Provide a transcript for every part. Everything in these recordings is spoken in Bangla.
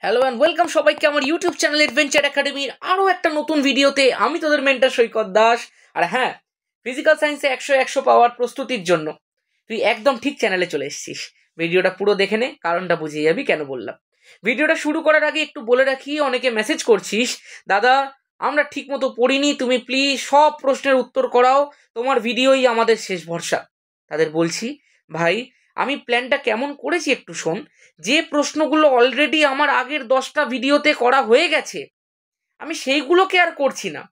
হ্যালো অ্যান্ড ওয়েলকাম সবাইকে আমার ইউটিউব চ্যানেল অ্যাডভেঞ্চার একাডেমির আরও একটা নতুন ভিডিওতে। আমি তোদের মেন্টর সৈকত দাস। আর হ্যাঁ, ফিজিক্যাল সায়েন্সে 100 পাওয়ার প্রস্তুতির জন্য তুই একদম ঠিক চ্যানেলে চলে এসেছিস। ভিডিওটা পুরো দেখে নে, কারণটা বুঝিয়ে যাবি কেন বললাম। ভিডিওটা শুরু করার আগে একটু বলে রাখি, অনেকে মেসেজ করছিস, দাদা আমরা ঠিক মতো পড়িনি, তুমি প্লিজ সব প্রশ্নের উত্তর করাও, তোমার ভিডিওই আমাদের শেষ ভরসা। তাদের বলছি, ভাই আমি প্ল্যানটা কেমন করেছি একটু শোন। যে প্রশ্নগুলো অলরেডি আমার আগের 10টা ভিডিওতে করা হয়ে গেছে, আমি সেইগুলোকে আর করছি না।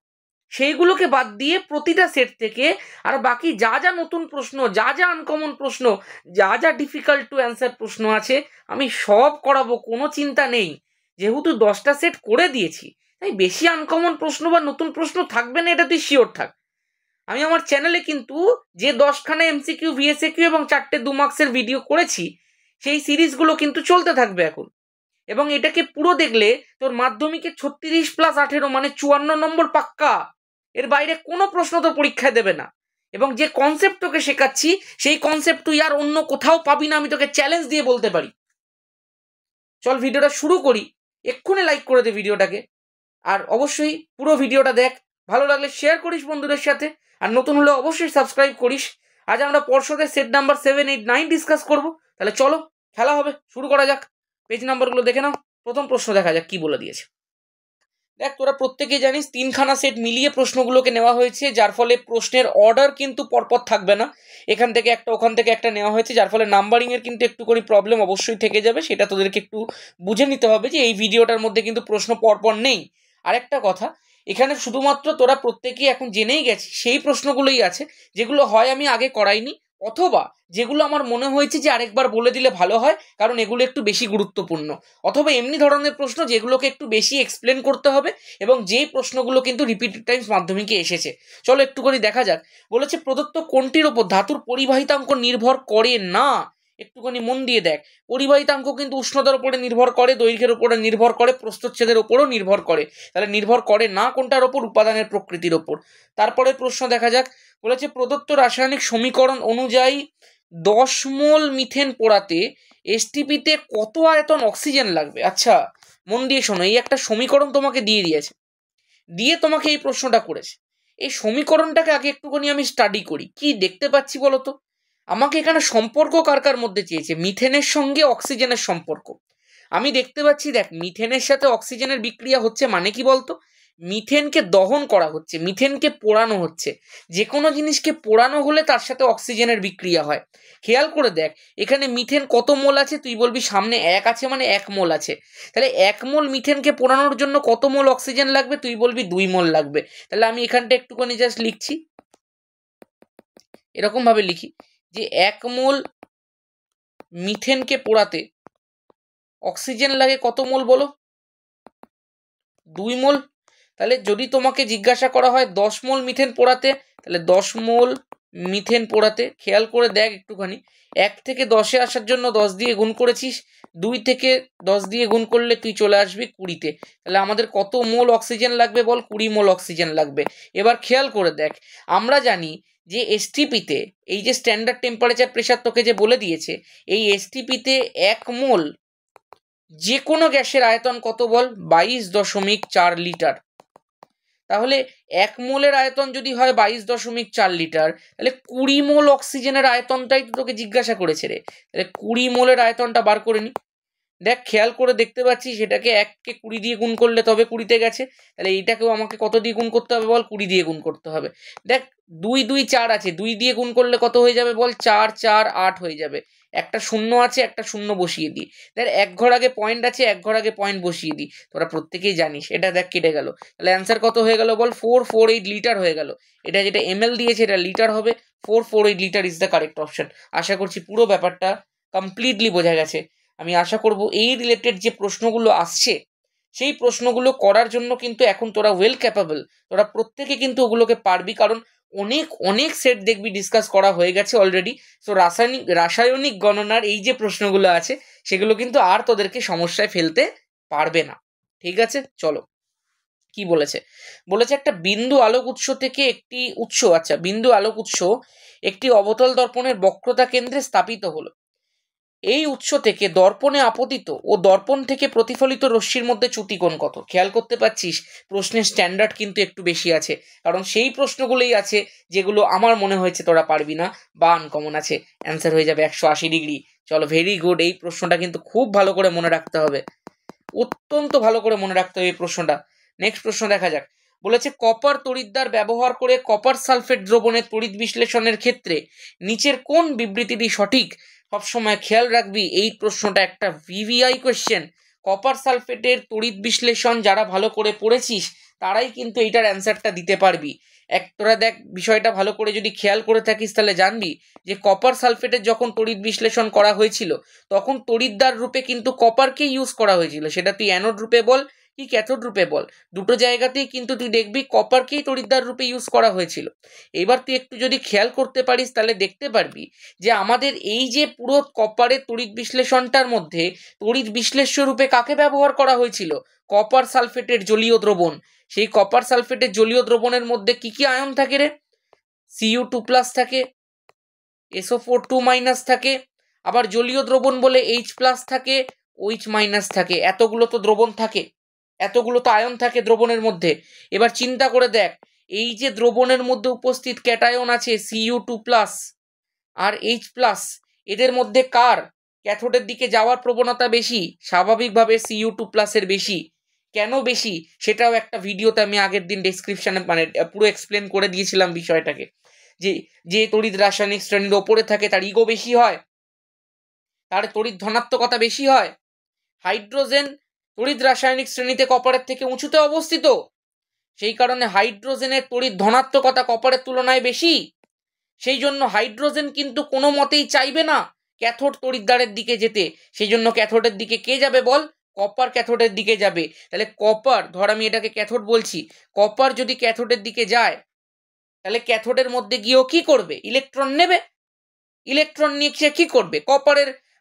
সেইগুলোকে বাদ দিয়ে প্রতিটা সেট থেকে আর বাকি যা যা নতুন প্রশ্ন, যা যা আনকমন প্রশ্ন, যা যা ডিফিকাল্ট টু অ্যান্সার প্রশ্ন আছে, আমি সব করাবো, কোনো চিন্তা নেই। যেহেতু 10টা সেট করে দিয়েছি, তাই বেশি আনকমন প্রশ্ন বা নতুন প্রশ্ন থাকবে না, এটা তুই শিওর থাক। আমি আমার চ্যানেলে কিন্তু যে 10খানা এমসিকিউ, ভিএসএকিউ এবং 4টে 2 মার্কসের ভিডিও করেছি, সেই সিরিজগুলো কিন্তু চলতে থাকবে এখন। এবং এটাকে পুরো দেখলে তোর মাধ্যমিকে 36+18 মানে 54 নম্বর পাক্কা। এর বাইরে কোনো প্রশ্ন তো পরীক্ষায় দেবে না। এবং যে কনসেপ্ট তোকে শেখাচ্ছি, সেই কনসেপ্ট তুই আর অন্য কোথাও পাবি না, আমি তোকে চ্যালেঞ্জ দিয়ে বলতে পারি। চল ভিডিওটা শুরু করি। এক্ষুনি লাইক করে দে ভিডিওটাকে, আর অবশ্যই পুরো ভিডিওটা দেখ। ভালো লাগলে শেয়ার করিস বন্ধুদের সাথে, আর নতুন হলে অবশ্যই সাবস্ক্রাইব করিস। আজ আমরা পর্ষদের সেট নাম্বার 7, 8, 9 ডিসকাস করব। তাহলে চলো খেলা হবে, শুরু করা যাক। পেজ নাম্বারগুলো দেখে নাও। প্রথম প্রশ্ন দেখা যাক কি বলে দিয়েছে। দেখ, তোরা প্রত্যেকেই জানিস 3খানা সেট মিলিয়ে প্রশ্নগুলোকে নেওয়া হয়েছে, যার ফলে প্রশ্নের অর্ডার কিন্তু পরপর থাকবে না। এখান থেকে একটা, ওখান থেকে একটা নেওয়া হয়েছে, যার ফলে নাম্বারিংয়ের কিন্তু একটু করে প্রবলেম অবশ্যই থেকে যাবে। সেটা তোদেরকে একটু বুঝে নিতে হবে যে এই ভিডিওটার মধ্যে কিন্তু প্রশ্ন পরপর নেই। আরেকটা কথা, এখানে শুধুমাত্র তোরা প্রত্যেকেই এখন জেনেই গেছিস সেই প্রশ্নগুলোই আছে, যেগুলো হয় আমি আগে করাইনি, অথবা যেগুলো আমার মনে হয়েছে যে আরেকবার বলে দিলে ভালো হয়, কারণ এগুলো একটু বেশি গুরুত্বপূর্ণ, অথবা এমনি ধরনের প্রশ্ন যেগুলোকে একটু বেশি এক্সপ্লেন করতে হবে, এবং যেই প্রশ্নগুলো কিন্তু রিপিটেড টাইমস মাধ্যমিকে এসেছে। চলো একটুখানি দেখা যাক। বলেছে প্রদত্ত কোনটির ওপর ধাতুর পরিবাহিতাঙ্ক নির্ভর করে না। একটুখানি মন দিয়ে দেখ, পরিবাহিতাঙ্ক কিন্তু উষ্ণতার উপরে নির্ভর করে, দৈর্ঘ্যের উপরে নির্ভর করে, প্রস্থচ্ছেদের উপরও নির্ভর করে। তাহলে নির্ভর করে না কোনটার ওপর? উপাদানের প্রকৃতির ওপর। তারপরে প্রশ্ন দেখা যাক। বলেছে প্রদত্ত রাসায়নিক সমীকরণ অনুযায়ী 10 মোল মিথেন পোড়াতে এসটিপিতে কত আয়তন অক্সিজেন লাগবে? আচ্ছা, মন দিয়ে শোনো, এই একটা সমীকরণ তোমাকে দিয়ে দিয়েছে, দিয়ে তোমাকে এই প্রশ্নটা করেছে। এই সমীকরণটাকে আগে একটুখানি আমি স্টাডি করি। কি দেখতে পাচ্ছি বলতো? আমাকে এখানে সম্পর্ক কার কার মধ্যে চেয়েছে? মিথেনের সঙ্গে অক্সিজেনের সম্পর্ক। আমি দেখতে পাচ্ছি, দেখ, মিথেনের সাথে অক্সিজেনের বিক্রিয়া হচ্ছে, মানে কি বলতো? মিথেনকে দহন করা হচ্ছে, মিথেনকে পোড়ানো হচ্ছে। যে কোনো জিনিসকে পোড়ানো হলে তার সাথে অক্সিজেনের বিক্রিয়া হয়। খেয়াল করে দেখ, এখানে মিথেন কত মোল আছে? তুই বলবি সামনে 1 আছে, মানে 1 মোল আছে। তাহলে 1 মোল মিথেনকে পোড়ানোর জন্য কত মোল অক্সিজেন লাগবে? তুই বলবি 2 মোল লাগবে। তাহলে আমি এখানটা একটুখানি জাস্ট লিখছি, এরকম ভাবে লিখি যে 1 মোল মিথেনকে পোড়াতে অক্সিজেন লাগে কত মোল বলো? 2 মোল। তাহলে যদি তোমাকে জিজ্ঞাসা করা হয় 10 মোল মিথেন পোড়াতে, তাহলে 10 মোল মিথেন পোড়াতে, খেয়াল করে দেখ একটুখানি, 1 থেকে 10-এ আসার জন্য 10 দিয়ে গুণ করেছিস, 2 থেকে 10 দিয়ে গুণ করলে তুই চলে আসবি 20-তে। তাহলে আমাদের কত মোল অক্সিজেন লাগবে বল? 20 মোল অক্সিজেন লাগবে। এবার খেয়াল করে দেখ, আমরা জানি যে এসটিপিতে, এই যে স্ট্যান্ডার্ড টেম্পারেচার প্রেসার তোকে যে বলে দিয়েছে, এই এসটিপিতে 1 মোল যে কোনো গ্যাসের আয়তন কত বল? 22.4 লিটার। তাহলে 1 মোলের আয়তন যদি হয় 22.4 লিটার, তাহলে 20 মোল অক্সিজেনের আয়তনটাই তো তোকে জিজ্ঞাসা করেছে রে। তাহলে 20 মোলের আয়তনটা বার করে নি। দেখ, খেয়াল করে দেখতে পাচ্ছি, সেটাকে 1কে 20 দিয়ে গুণ করলে তবে 20-তে গেছে। তাহলে এইটাকেও আমাকে কত দিয়ে গুণ করতে হবে বল? 20 দিয়ে গুণ করতে হবে। দেখ, 2 2 4 আছে, 2 দিয়ে গুণ করলে কত হয়ে যাবে বল? 4 4 8 হয়ে যাবে। একটা শূন্য আছে, একটা শূন্য বসিয়ে দিই। দেখ, 1 ঘর আগে পয়েন্ট আছে, 1 ঘর আগে পয়েন্ট বসিয়ে দিই। তোরা প্রত্যেকেই জানিস, এটা দেখ কেটে গেল। তাহলে অ্যান্সার কত হয়ে গেল বল? 448 লিটার হয়ে গেল। এটা যেটা এমএল দিয়েছে, এটা লিটার হবে। 448 litre is the correct option. আশা করছি পুরো ব্যাপারটা কমপ্লিটলি বোঝা গেছে। আমি আশা করব এই রিলেটেড যে প্রশ্নগুলো আসছে, সেই প্রশ্নগুলো করার জন্য কিন্তু এখন তোরা ওয়েল ক্যাপাবল। তোরা প্রত্যেকে কিন্তু ওগুলোকে পারবি, কারণ অনেক অনেক সেট দেখবি ডিসকাস করা হয়ে গেছে অলরেডি। সো রাসায়নিক গণনার এই যে প্রশ্নগুলো আছে, সেগুলো কিন্তু আর তোদেরকে সমস্যায় ফেলতে পারবে না। ঠিক আছে, চলো কি বলেছে। বলেছে একটা বিন্দু আলোক উৎস থেকে একটি উৎস, আচ্ছা, বিন্দু আলোক উৎস একটি অবতল দর্পণের বক্রতা কেন্দ্রে স্থাপিত হলো। এই উৎস থেকে দর্পণে আপতিত ও দর্পণ থেকে প্রতিফলিত রশ্মির মধ্যে চ্যুতিকোণ কত? খেয়াল করতে পারছিস প্রশ্নের স্ট্যান্ডার্ড কিন্তু একটু বেশি আছে, কারণ সেই প্রশ্নগুলোই আছে যেগুলো আমার মনে হয়েছে তোরা পারবি না বা আনকমন আছে। অ্যান্সার হয়ে যাবে 180 ডিগ্রি। চলো, ভেরি গুড। এই প্রশ্নটা কিন্তু খুব ভালো করে মনে রাখতে হবে, অত্যন্ত ভালো করে মনে রাখতে হবে এই প্রশ্নটা। নেক্সট প্রশ্ন দেখা যাক। বলেছে কপার তড়িৎদ্বার ব্যবহার করে কপার সালফেট দ্রবণের তড়িৎ বিশ্লেষণের ক্ষেত্রে নিচের কোন বিবৃতিটি সঠিক? সবসময় খেয়াল রাখবি এই প্রশ্নটা একটা ভিভিআই কোয়েশ্চেন। কপার সালফেটের তড়িৎ বিশ্লেষণ যারা ভালো করে পড়েছিস তারাই কিন্তু এইটার অ্যান্সারটা দিতে পারবি। তোরা দেখ, বিষয়টা ভালো করে যদি খেয়াল করে থাকিস তাহলে জানবি যে কপার সালফেটের যখন তড়িৎ বিশ্লেষণ করা হয়েছিল তখন তড়িৎদ্বার রূপে কিন্তু কপারকে ইউজ করা হয়েছিল। সেটা তুই অ্যানোড রূপে বল কি ক্যাথোড রূপে বল, দুটো জায়গাতেই কিন্তু তুই দেখবি কপারকেই তড়িৎদ্বার রূপে ইউজ করা হয়েছিল। এবার তুই একটু যদি খেয়াল করতে পারিস তাহলে দেখতে পারবি যে আমাদের এই যে পুরো কপারের তড়িৎ বিশ্লেষণটার মধ্যে তড়িৎ বিশ্লেষ্য রূপে কাকে ব্যবহার করা হয়েছিল? কপার সালফেটের জলীয় দ্রবণ। সেই কপার সালফেটের জলীয় দ্রবণের মধ্যে কি কি আয়ন থাকে রে? Cu2+ থাকে, SO4 2- থাকে, আবার জলীয় দ্রবণ বলে H+ থাকে, OH- থাকে। এতগুলো তো দ্রবণ থাকে, এতগুলো তো আয়ন থাকে দ্রবণের মধ্যে। এবার চিন্তা করে দেখ, এই যে দ্রবণের মধ্যে উপস্থিত ক্যাটায়ন আছে Cu2+ আর H+, এদের মধ্যে কার ক্যাথোডের দিকে যাওয়ার প্রবণতা বেশি? স্বাভাবিকভাবে Cu2+ বেশি। কেন বেশি সেটাও একটা ভিডিওতে আমি আগের দিন ডেসক্রিপশনে পুরো এক্সপ্লেন করে দিয়েছিলাম বিষয়টাকে, যে যে তড়িৎ রাসায়নিক শ্রেণীর ওপরে থাকে তার ইগো বেশি হয়, তার তড়িৎ ধনাত্মকতা বেশি হয়। হাইড্রোজেন তড়িৎ রাসায়নিক শ্রেণীতে কপারের থেকে উঁচুতে অবস্থিত, সেই কারণে হাইড্রোজেনের তড়িৎ ধনাত্মকতা কপারের তুলনায় বেশি। সেই জন্য হাইড্রোজেন কিন্তু কোনো মতেই চাইবে না ক্যাথোড তড়িৎদ্বারের দিকে যেতে। সেই জন্য ক্যাথোডের দিকে কে যাবে বল? কপার ক্যাথোডের দিকে যাবে। তাহলে কপার, ধর আমি এটাকে ক্যাথোড বলছি, কপার যদি ক্যাথোডের দিকে যায় তাহলে ক্যাথোডের মধ্যে গিয়েও কি করবে? ইলেকট্রন নেবে। ইলেকট্রন নিয়ে সে কি করবে?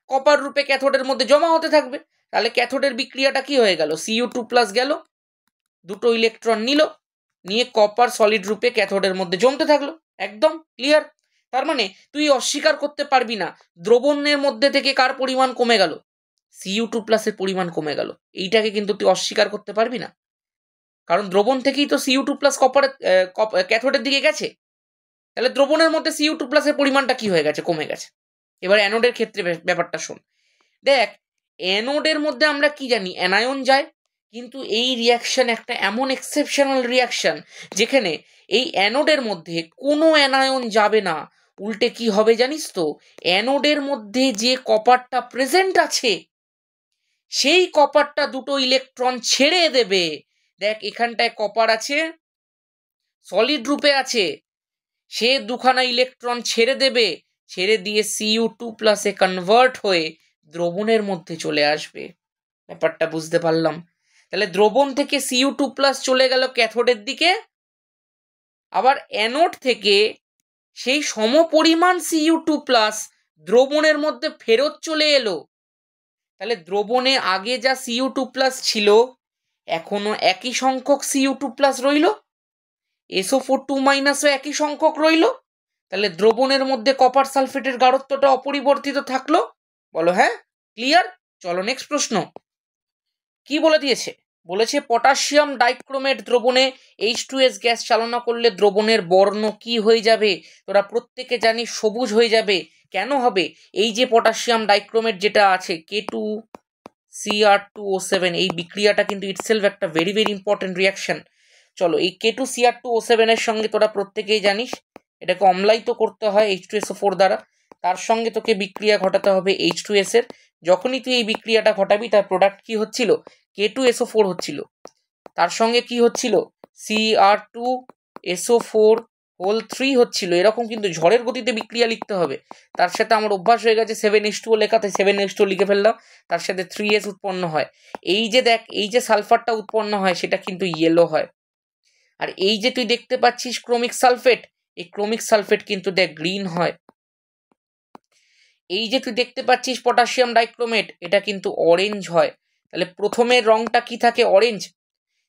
কপার রূপে ক্যাথোডের মধ্যে জমা হতে থাকবে। তাহলে ক্যাথোডের বিক্রিয়াটা কি হয়ে গেল? Cu2+ গেল, দুটো ইলেকট্রন নিল, নিয়ে কপার সলিড রূপে ক্যাথোডের মধ্যে জমতে থাকলো। একদম ক্লিয়ার। তার মানে তুই অস্বীকার করতে পারবি না দ্রবণের মধ্যে থেকে কার পরিমাণ কমে গেল? Cu2+ এর পরিমাণ কমে গেল। এইটাকে কিন্তু তুই অস্বীকার করতে পারবি না, কারণ দ্রবণ থেকেই তো Cu2+ কপারের ক্যাথোডের দিকে গেছে। তাহলে দ্রবণের মধ্যে Cu2+ এর পরিমাণটা কি হয়ে গেছে? কমে গেছে। এবার অ্যানোডের ক্ষেত্রে ব্যাপারটা শোন। দেখ, অ্যানোডের মধ্যে আমরা কি জানি? অ্যানায়ন যায়, কিন্তু এই রিয়াকশন একটা এমন এক্সেপশনাল রিয়াকশন যেখানে এই অ্যানোডের মধ্যে কোনো অ্যানায়ন যাবে না। উল্টে কি হবে জানিস তো? অ্যানোডের মধ্যে যে কপারটা প্রেজেন্ট আছে সেই কপারটা দুটো ইলেকট্রন ছেড়ে দেবে। দেখ, এখানটায় কপার আছে, সলিড রূপে আছে, সে দুখানা ইলেকট্রন ছেড়ে দেবে, ছেড়ে দিয়ে Cu2+ কনভার্ট হয়ে দ্রবণের মধ্যে চলে আসবে। ব্যাপারটা বুঝতে পারলাম? তাহলে দ্রবণ থেকে Cu2+ চলে গেল ক্যাথোডের দিকে, আবার অ্যানোড থেকে সেই সমপরিমাণ Cu2+ দ্রবণের মধ্যে ফেরত চলে এলো। তাহলে দ্রবণে আগে যা Cu2+ ছিল এখনো একই সংখ্যক Cu2+ রইল, SO4 2- একই সংখ্যক রইল। তাহলে দ্রবণের মধ্যে কপার সালফেটের গাঢ়ত্বটা অপরিবর্তিত থাকলো। বলো হ্যাঁ? ক্লিয়ার? চলো নেক্সট প্রশ্ন। কি বলে দিয়েছে? বলেছে পটাশিয়াম ডাইক্রোমেট দ্রবণে H2S গ্যাস চালনা করলে দ্রবণের বর্ণ কি হয়ে যাবে? তোরা প্রত্যেকে জানিস সবুজ হয়ে যাবে। কেন হবে? এই যে পটাশিয়াম ডাইক্রোমেট যেটা আছে K2Cr2O7, এই বিক্রিয়াটা কিন্তু ইটসেলফ একটা ভেরি ভেরি ইম্পর্টেন্ট রিয়াকশন। চলো, এই K2Cr2O7 এর সঙ্গে তোরা প্রত্যেকেই জানিস এটাকে অম্লায়িত করতে হয় H2SO4 দ্বারা। তার সঙ্গে তোকে বিক্রিয়া ঘটাতে হবে H2S এর। যখনই তুই এই বিক্রিয়াটা ঘটাবি তার প্রোডাক্ট কি হচ্ছিল? K2SO4 হচ্ছিল। তার সঙ্গে কি হচ্ছিল? Cr2SO4 3 হচ্ছিল। এরকম কিন্তু ঝড়ের গতিতে বিক্রিয়া লিখতে হবে। তার সাথে আমার অভ্যাস হয়ে গেছে 7H2O লেখা, তাই 7H2O লিখে ফেললাম। তার সাথে 3S উৎপন্ন হয়। এই যে দেখ, এই যে সালফারটা উৎপন্ন হয় সেটা কিন্তু ইয়েলো হয়। আর এই যে তুই দেখতে পাচ্ছিস ক্রোমিক সালফেট, এই ক্রোমিক সালফেট কিন্তু দেখ গ্রিন হয়। এই যে তুই দেখতে পাচ্ছিস পটাশিয়াম ডাইক্রোমেট, এটা কিন্তু অরেঞ্জ হয়। তাহলে প্রথমের রংটা কি থাকে? অরেঞ্জ।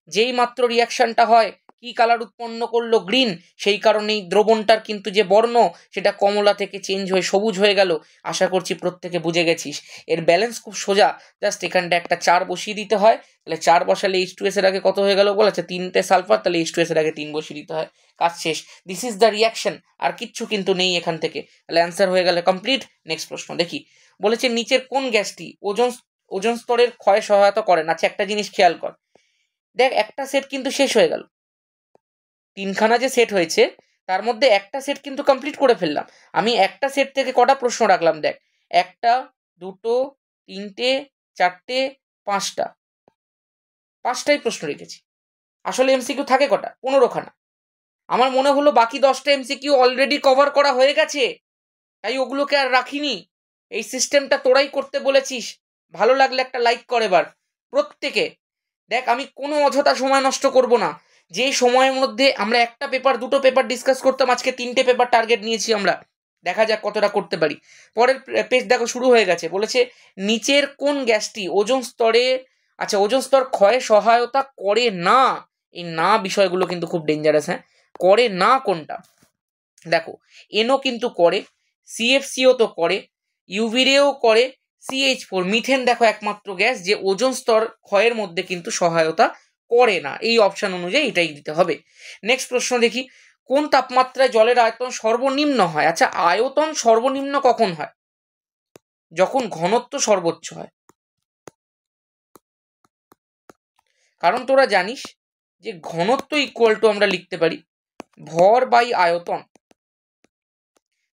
যেই মাত্র রিয়াকশনটা হয় কি কালার উৎপন্ন করলো? গ্রিন। সেই কারণেই দ্রবণটার কিন্তু যে বর্ণ সেটা কমলা থেকে চেঞ্জ হয়ে সবুজ হয়ে গেল। আশা করছি প্রত্যেকে বুঝে গেছিস। এর ব্যালেন্স খুব সোজা, জাস্ট এখানটা একটা 4 বসিয়ে দিতে হয়। তাহলে 4 বসালে H2S এর আগে কত হয়ে গেল বল? আচ্ছা 3টে সালফার, তাহলে H2S এর আগে 3 বসিয়ে দিতে হয়, কাজ শেষ। দিস ইজ দ্য রিয়াকশন, আর কিচ্ছু কিন্তু নেই এখান থেকে। তাহলে অ্যান্সার হয়ে গেল কমপ্লিট। নেক্সট প্রশ্ন দেখি, বলেছে নিচের কোন গ্যাসটি ওজোন স্তরের ক্ষয়ে সহায়তা করে না? আচ্ছা একটা জিনিস খেয়াল কর, দেখ একটা সেট কিন্তু শেষ হয়ে গেল, 3খানা যে সেট হয়েছে তার মধ্যে একটা সেট কিন্তু কমপ্লিট করে ফেললাম। আমি একটা সেট থেকে কটা প্রশ্ন রাখলাম দেখ, 1টা 2টো 3টে 4টে 5টাই প্রশ্ন রেখেছি। আসলে এমসিকিউ থাকে কটা? 15খানা। আমার মনে হলো বাকি 10টা এমসিকিউ অলরেডি কভার করা হয়ে গেছে, তাই ওগুলোকে আর রাখিনি। এই সিস্টেমটা তোরাই করতে বলেছিস। ভালো লাগলে একটা লাইক কর এবার প্রত্যেকে। দেখ আমি কোনো অযথা সময় নষ্ট করব না। যে সময়ের মধ্যে আমরা একটা পেপার 2টো পেপার ডিসকাস করতাম, আজকে 3টে পেপার টার্গেট নিয়েছি আমরা। দেখা যাক কতটা করতে পারি। পরের পেজ দেখো শুরু হয়ে গেছে, বলেছে নিচের কোন গ্যাসটি ওজোন স্তরে, আচ্ছা ওজোন স্তর ক্ষয়ে সহায়তা করে না। এই না বিষয়গুলো কিন্তু খুব ডেঞ্জারাস। হ্যাঁ, করে না কোনটা? দেখো এনও কিন্তু করে, সিএফসিও তো করে, ইউভিরেও করে, CH4 মিথেন দেখো একমাত্র গ্যাস যে ওজোন স্তর ক্ষয়ের মধ্যে কিন্তু সহায়তা করে না। এই অপশন অনুযায়ী এটাই দিতে হবে। নেক্সট প্রশ্ন দেখি, কোন তাপমাত্রায় জলের আয়তন সর্বনিম্ন হয়? আচ্ছা আয়তন সর্বনিম্ন কখন হয়? যখন ঘনত্ব সর্বোচ্চ হয়। কারণ তোরা জানিস যে ঘনত্ব ইকুয়াল টু আমরা লিখতে পারি ভর বাই আয়তন।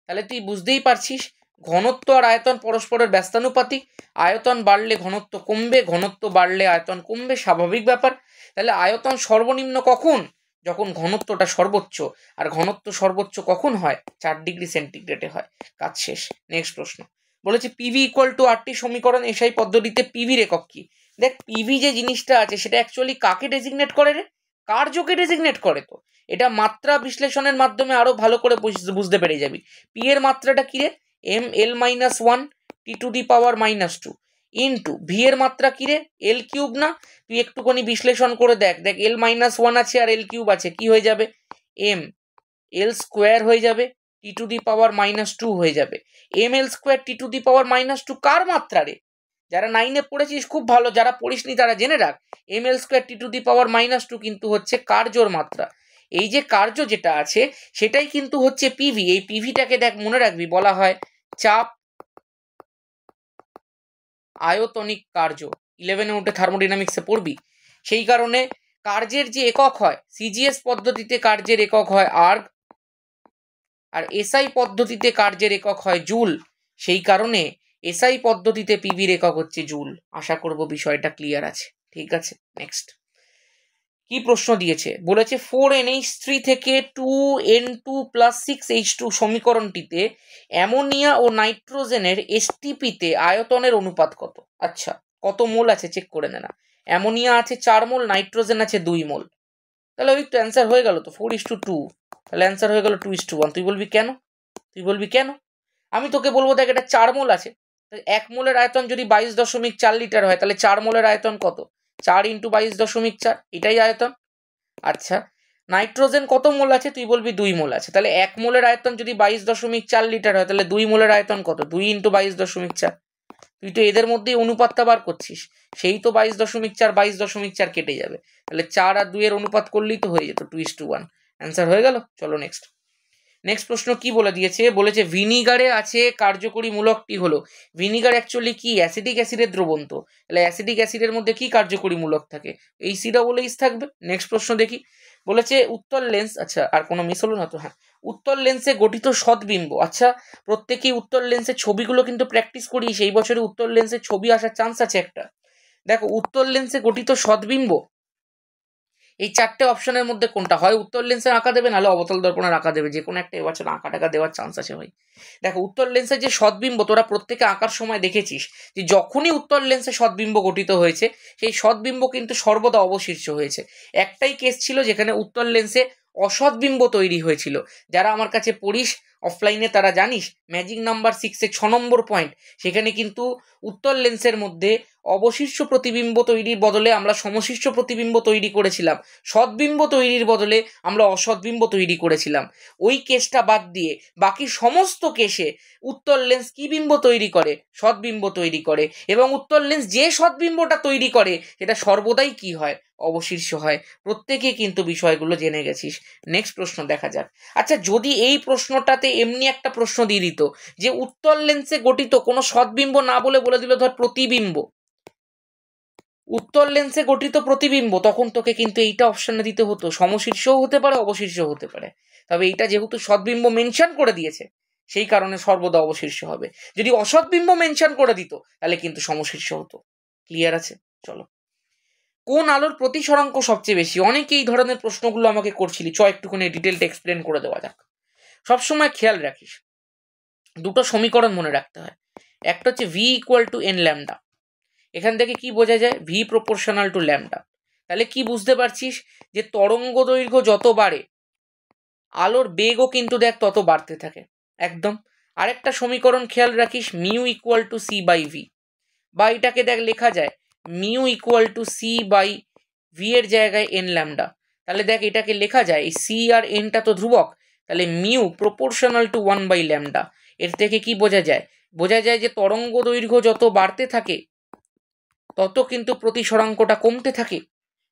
তাহলে তুই বুঝতেই পারছিস ঘনত্ব আর আয়তন পরস্পরের ব্যস্তানুপাতিক। আয়তন বাড়লে ঘনত্ব কমবে, ঘনত্ব বাড়লে আয়তন কমবে, স্বাভাবিক ব্যাপার। তাহলে আয়তন সর্বনিম্ন কখন? যখন ঘনত্বটা সর্বোচ্চ। আর ঘনত্ব সর্বোচ্চ কখন হয়? 4 ডিগ্রি সেন্টিগ্রেডে হয়, কাজ শেষ। নেক্সট প্রশ্ন, বলেছে পিভি ইকুয়াল টু আরটি সমীকরণ এসআই পদ্ধতিতে পিভির একক কি? দেখ পিভি যে জিনিসটা আছে সেটা অ্যাকচুয়ালি কাকে ডেজিগনেট করে রে? কার্যকে ডেজিগনেট করে। তো এটা মাত্রা বিশ্লেষণের মাধ্যমে আরো ভালো করে বুঝতে পেরে যাবি। পি এর মাত্রাটা কি রে? ml-1 t⁻², ইন্টু ভি এর মাত্রা কি রে? l³ না? তুই একটুখানি বিশ্লেষণ করে দেখ, দেখ l-1 আছে আর l³ আছে, কি হয়ে যাবে? ml² হয়ে যাবে, t⁻² হয়ে যাবে। ml² t⁻² কার মাত্রা রে? যারা 9-এ পড়েছিস খুব ভালো, যারা পড়িসনি তারা জেনে রাখ, ml² t⁻² কিন্তু হচ্ছে কার্যর মাত্রা। এই যে কার্য যেটা আছে সেটাই কিন্তু হচ্ছে পিভি। এই পিভিটাকে দেখ মনে রাখবি বলা হয় চাপ আয়তনিক কার্য। 11-এ উঠে থার্মোডাইনামিক্সে পড়বি। সেই কারণে কার্যের যে একক হয়, সিজিএস পদ্ধতিতে কার্যের একক হয় আর্গ, আর এসআই পদ্ধতিতে কার্যের একক হয় জুল। সেই কারণে এসআই পদ্ধতিতে পিভির একক হচ্ছে জুল। আশা করব বিষয়টা ক্লিয়ার আছে। ঠিক আছে, নেক্সট কি প্রশ্ন দিয়েছে? বলেছে 4NH3 থেকে 2N2+6H2 সমীকরণটিতে অ্যামোনিয়া ও নাইট্রোজেনের এসটিপিতে আয়তনের অনুপাত কত? আচ্ছা কত মোল আছে চেক করে নে না। অ্যামোনিয়া আছে 4 মোল, নাইট্রোজেন আছে 2 মোল। তাহলে ওই তো অ্যান্সার হয়ে গেল তো 4:2। তাহলে অ্যান্সার হয়ে গেল 2:1। তুই বলবি কেন? আমি তোকে বলবো দেখ এটা 4 মোল আছে, 1 মোলের আয়তন যদি 22.4 লিটার হয় তাহলে 4 মোলের আয়তন কত? 4 × 22.4, এটাই আয়তন। আচ্ছা নাইট্রোজেন কত মোল আছে? তুই বলবি 2 মোল আছে। তাহলে 1 মোলের আয়তন যদি 22.4 লিটার হয় তাহলে 2 মোলের আয়তন কত? 2 × 22.4। তুই তো এদের মধ্যেই অনুপাতটা বার করছিস, সেই তো 22.4 কেটে যাবে। তাহলে 4 আর 2 এর অনুপাত করলেই তো হয়ে যেত 2:1। অ্যান্সার হয়ে গেল। চলো নেক্সট প্রশ্ন কি বলে দিয়েছে? বলেছে ভিনিগারে আছে কার্যকরী মূলকটি হলো, ভিনিগার অ্যাকচুয়ালি কি? অ্যাসিডিক অ্যাসিডের দ্রবণ। তো তাহলে অ্যাসিডিক অ্যাসিডের মধ্যে কি কার্যকরী মূলক থাকে? H থাকবে। নেক্সট প্রশ্ন দেখি, বলেছে উত্তল লেন্স, আচ্ছা আর কোনো মিস হলো না তো? হ্যাঁ, উত্তল লেন্সে গঠিত সদ্বিম্ব। আচ্ছা প্রত্যেকেই উত্তল লেন্সের ছবিগুলো কিন্তু প্র্যাকটিস করিস, এই বছরে উত্তল লেন্সের ছবি আসার চান্স আছে একটা। দেখো উত্তল লেন্সে গঠিত সদ্বিম্ব এই 4টে অপশনের মধ্যে কোনটা? হয় উত্তল লেন্সের আঁকা দেবে, নাহলে অবতল দর্পণের আঁকা দেবে, যে কোনো একটা এবছর আঁকা টাকা দেওয়ার চান্স আছে ভাই। দেখো উত্তল লেন্সের যে সদ্বিম্ব তোরা প্রত্যেকে আঁকার সময় দেখেছিস যে যখনই উত্তল লেন্সে সদ্বিম্ব গঠিত হয়েছে সেই সদ্বিম্ব কিন্তু সর্বদা অবশীর্ষ হয়েছে। একটাই কেস ছিল যেখানে উত্তল লেন্সে অসদ্বিম্ব তৈরি হয়েছিল। যারা আমার কাছে পড়িস অফলাইনে তারা জানিস ম্যাজিক নাম্বার 6-এ 6 নম্বর পয়েন্ট, সেখানে কিন্তু উত্তল লেন্সের মধ্যে অবশিষ্ট প্রতিবিম্ব তৈরির বদলে আমরা সমশিষ্ট প্রতিবিম্ব তৈরি করেছিলাম, সৎবিম্ব তৈরির বদলে আমরা অসৎবিম্ব তৈরি করেছিলাম। ওই কেসটা বাদ দিয়ে বাকি সমস্ত কেসে উত্তল লেন্স কি বিম্ব তৈরি করে? সৎবিম্ব তৈরি করে, এবং উত্তল লেন্স যে সৎবিম্বটা তৈরি করে সেটা সর্বদাই কি হয়? অবশীর্ষ হয়। প্রত্যেকে কিন্তু বিষয়গুলো জেনে গেছিস। নেক্সট প্রশ্ন দেখা যাক। আচ্ছা, যদি এই প্রশ্নটাতে এমনি একটা প্রশ্ন দিয়ে দিত যে উত্তল লেন্সে গঠিত কোনো সৎবিম্ব না বলে বলে দিল ধর প্রতিবিম্ব, উত্তল লেন্সে গঠিত প্রতিবিম্ব, তখন তোকে কিন্তু এইটা অপশানে দিতে হতো, সমশীর্ষও হতে পারে অবশীর্ষ হতে পারে। তবে এইটা যেহেতু সৎবিম্ব মেনশন করে দিয়েছে সেই কারণে সর্বদা অবশীর্ষ হবে। যদি অসৎবিম্ব মেনশন করে দিত তাহলে কিন্তু সমশীর্ষ হতো। ক্লিয়ার আছে? চলো, কোন আলোর প্রতিসরাঙ্ক সবচেয়ে বেশি? অনেকে এই ধরনের প্রশ্নগুলো আমাকে করছিলি, একটুখানি ডিটেলটা এক্সপ্লেন করে দেওয়া যাক। সবসময় খেয়াল রাখিস, দুটো সমীকরণ মনে রাখতে হয়। একটা হচ্ছে V equal two N lambda, এখান থেকে কি বোঝা যায়? V proportional to lambda. তাহলে কি বুঝতে পারছিস যে তরঙ্গ দৈর্ঘ্য যত বাড়ে আলোর বেগও কিন্তু দেখ তত বাড়তে থাকে। একদম। আরেকটা সমীকরণ খেয়াল রাখিস, mu equal to C by V, বা এটাকে দেখ লেখা যায় mu equal to C by V এর জায়গায় এন ল্যামডা। তাহলে দেখ এটাকে লেখা যায়, এই সি আর এনটা তো ধ্রুবক, তাহলে mu proportional to 1 by lambda. এর থেকে কি বোঝা যায়? বোঝা যায় যে তরঙ্গ দৈর্ঘ্য যত বাড়তে থাকে তত কিন্তু প্রতিসরাঙ্কটা কমতে থাকে।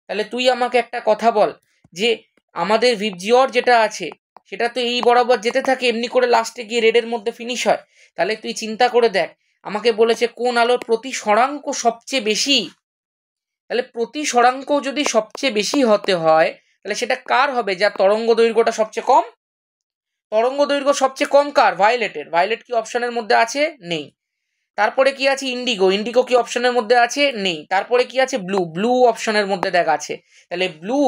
তাহলে তুই আমাকে একটা কথা বল যে আমাদের ভিবজিওর যেটা আছে সেটা তো এই বরাবর যেতে থাকে, এমনি করে লাস্টে গিয়ে রেডের মধ্যে ফিনিশ হয়। তাহলে তুই চিন্তা করে দেখ, আমাকে বলেছে কোন আলোর প্রতিসরাঙ্ক সবচেয়ে বেশি। তাহলে প্রতিসরাঙ্ক যদি সবচেয়ে বেশি হতে হয় তাহলে সেটা কার হবে? যার তরঙ্গ দৈর্ঘ্যটা সবচেয়ে কম। তরঙ্গ দৈর্ঘ্য সবচেয়ে কম কার? ভায়োলেটের। ভায়োলেট কি অপশনের মধ্যে আছে? নেই। তারপরে কি আছে? ইন্ডিগো। ইন্ডিগো কি অপশনের মধ্যে আছে? নেই। তারপরে কি আছে? ব্লু। ব্লু অপশনের মধ্যে দেখ আছে। তাহলে ব্লু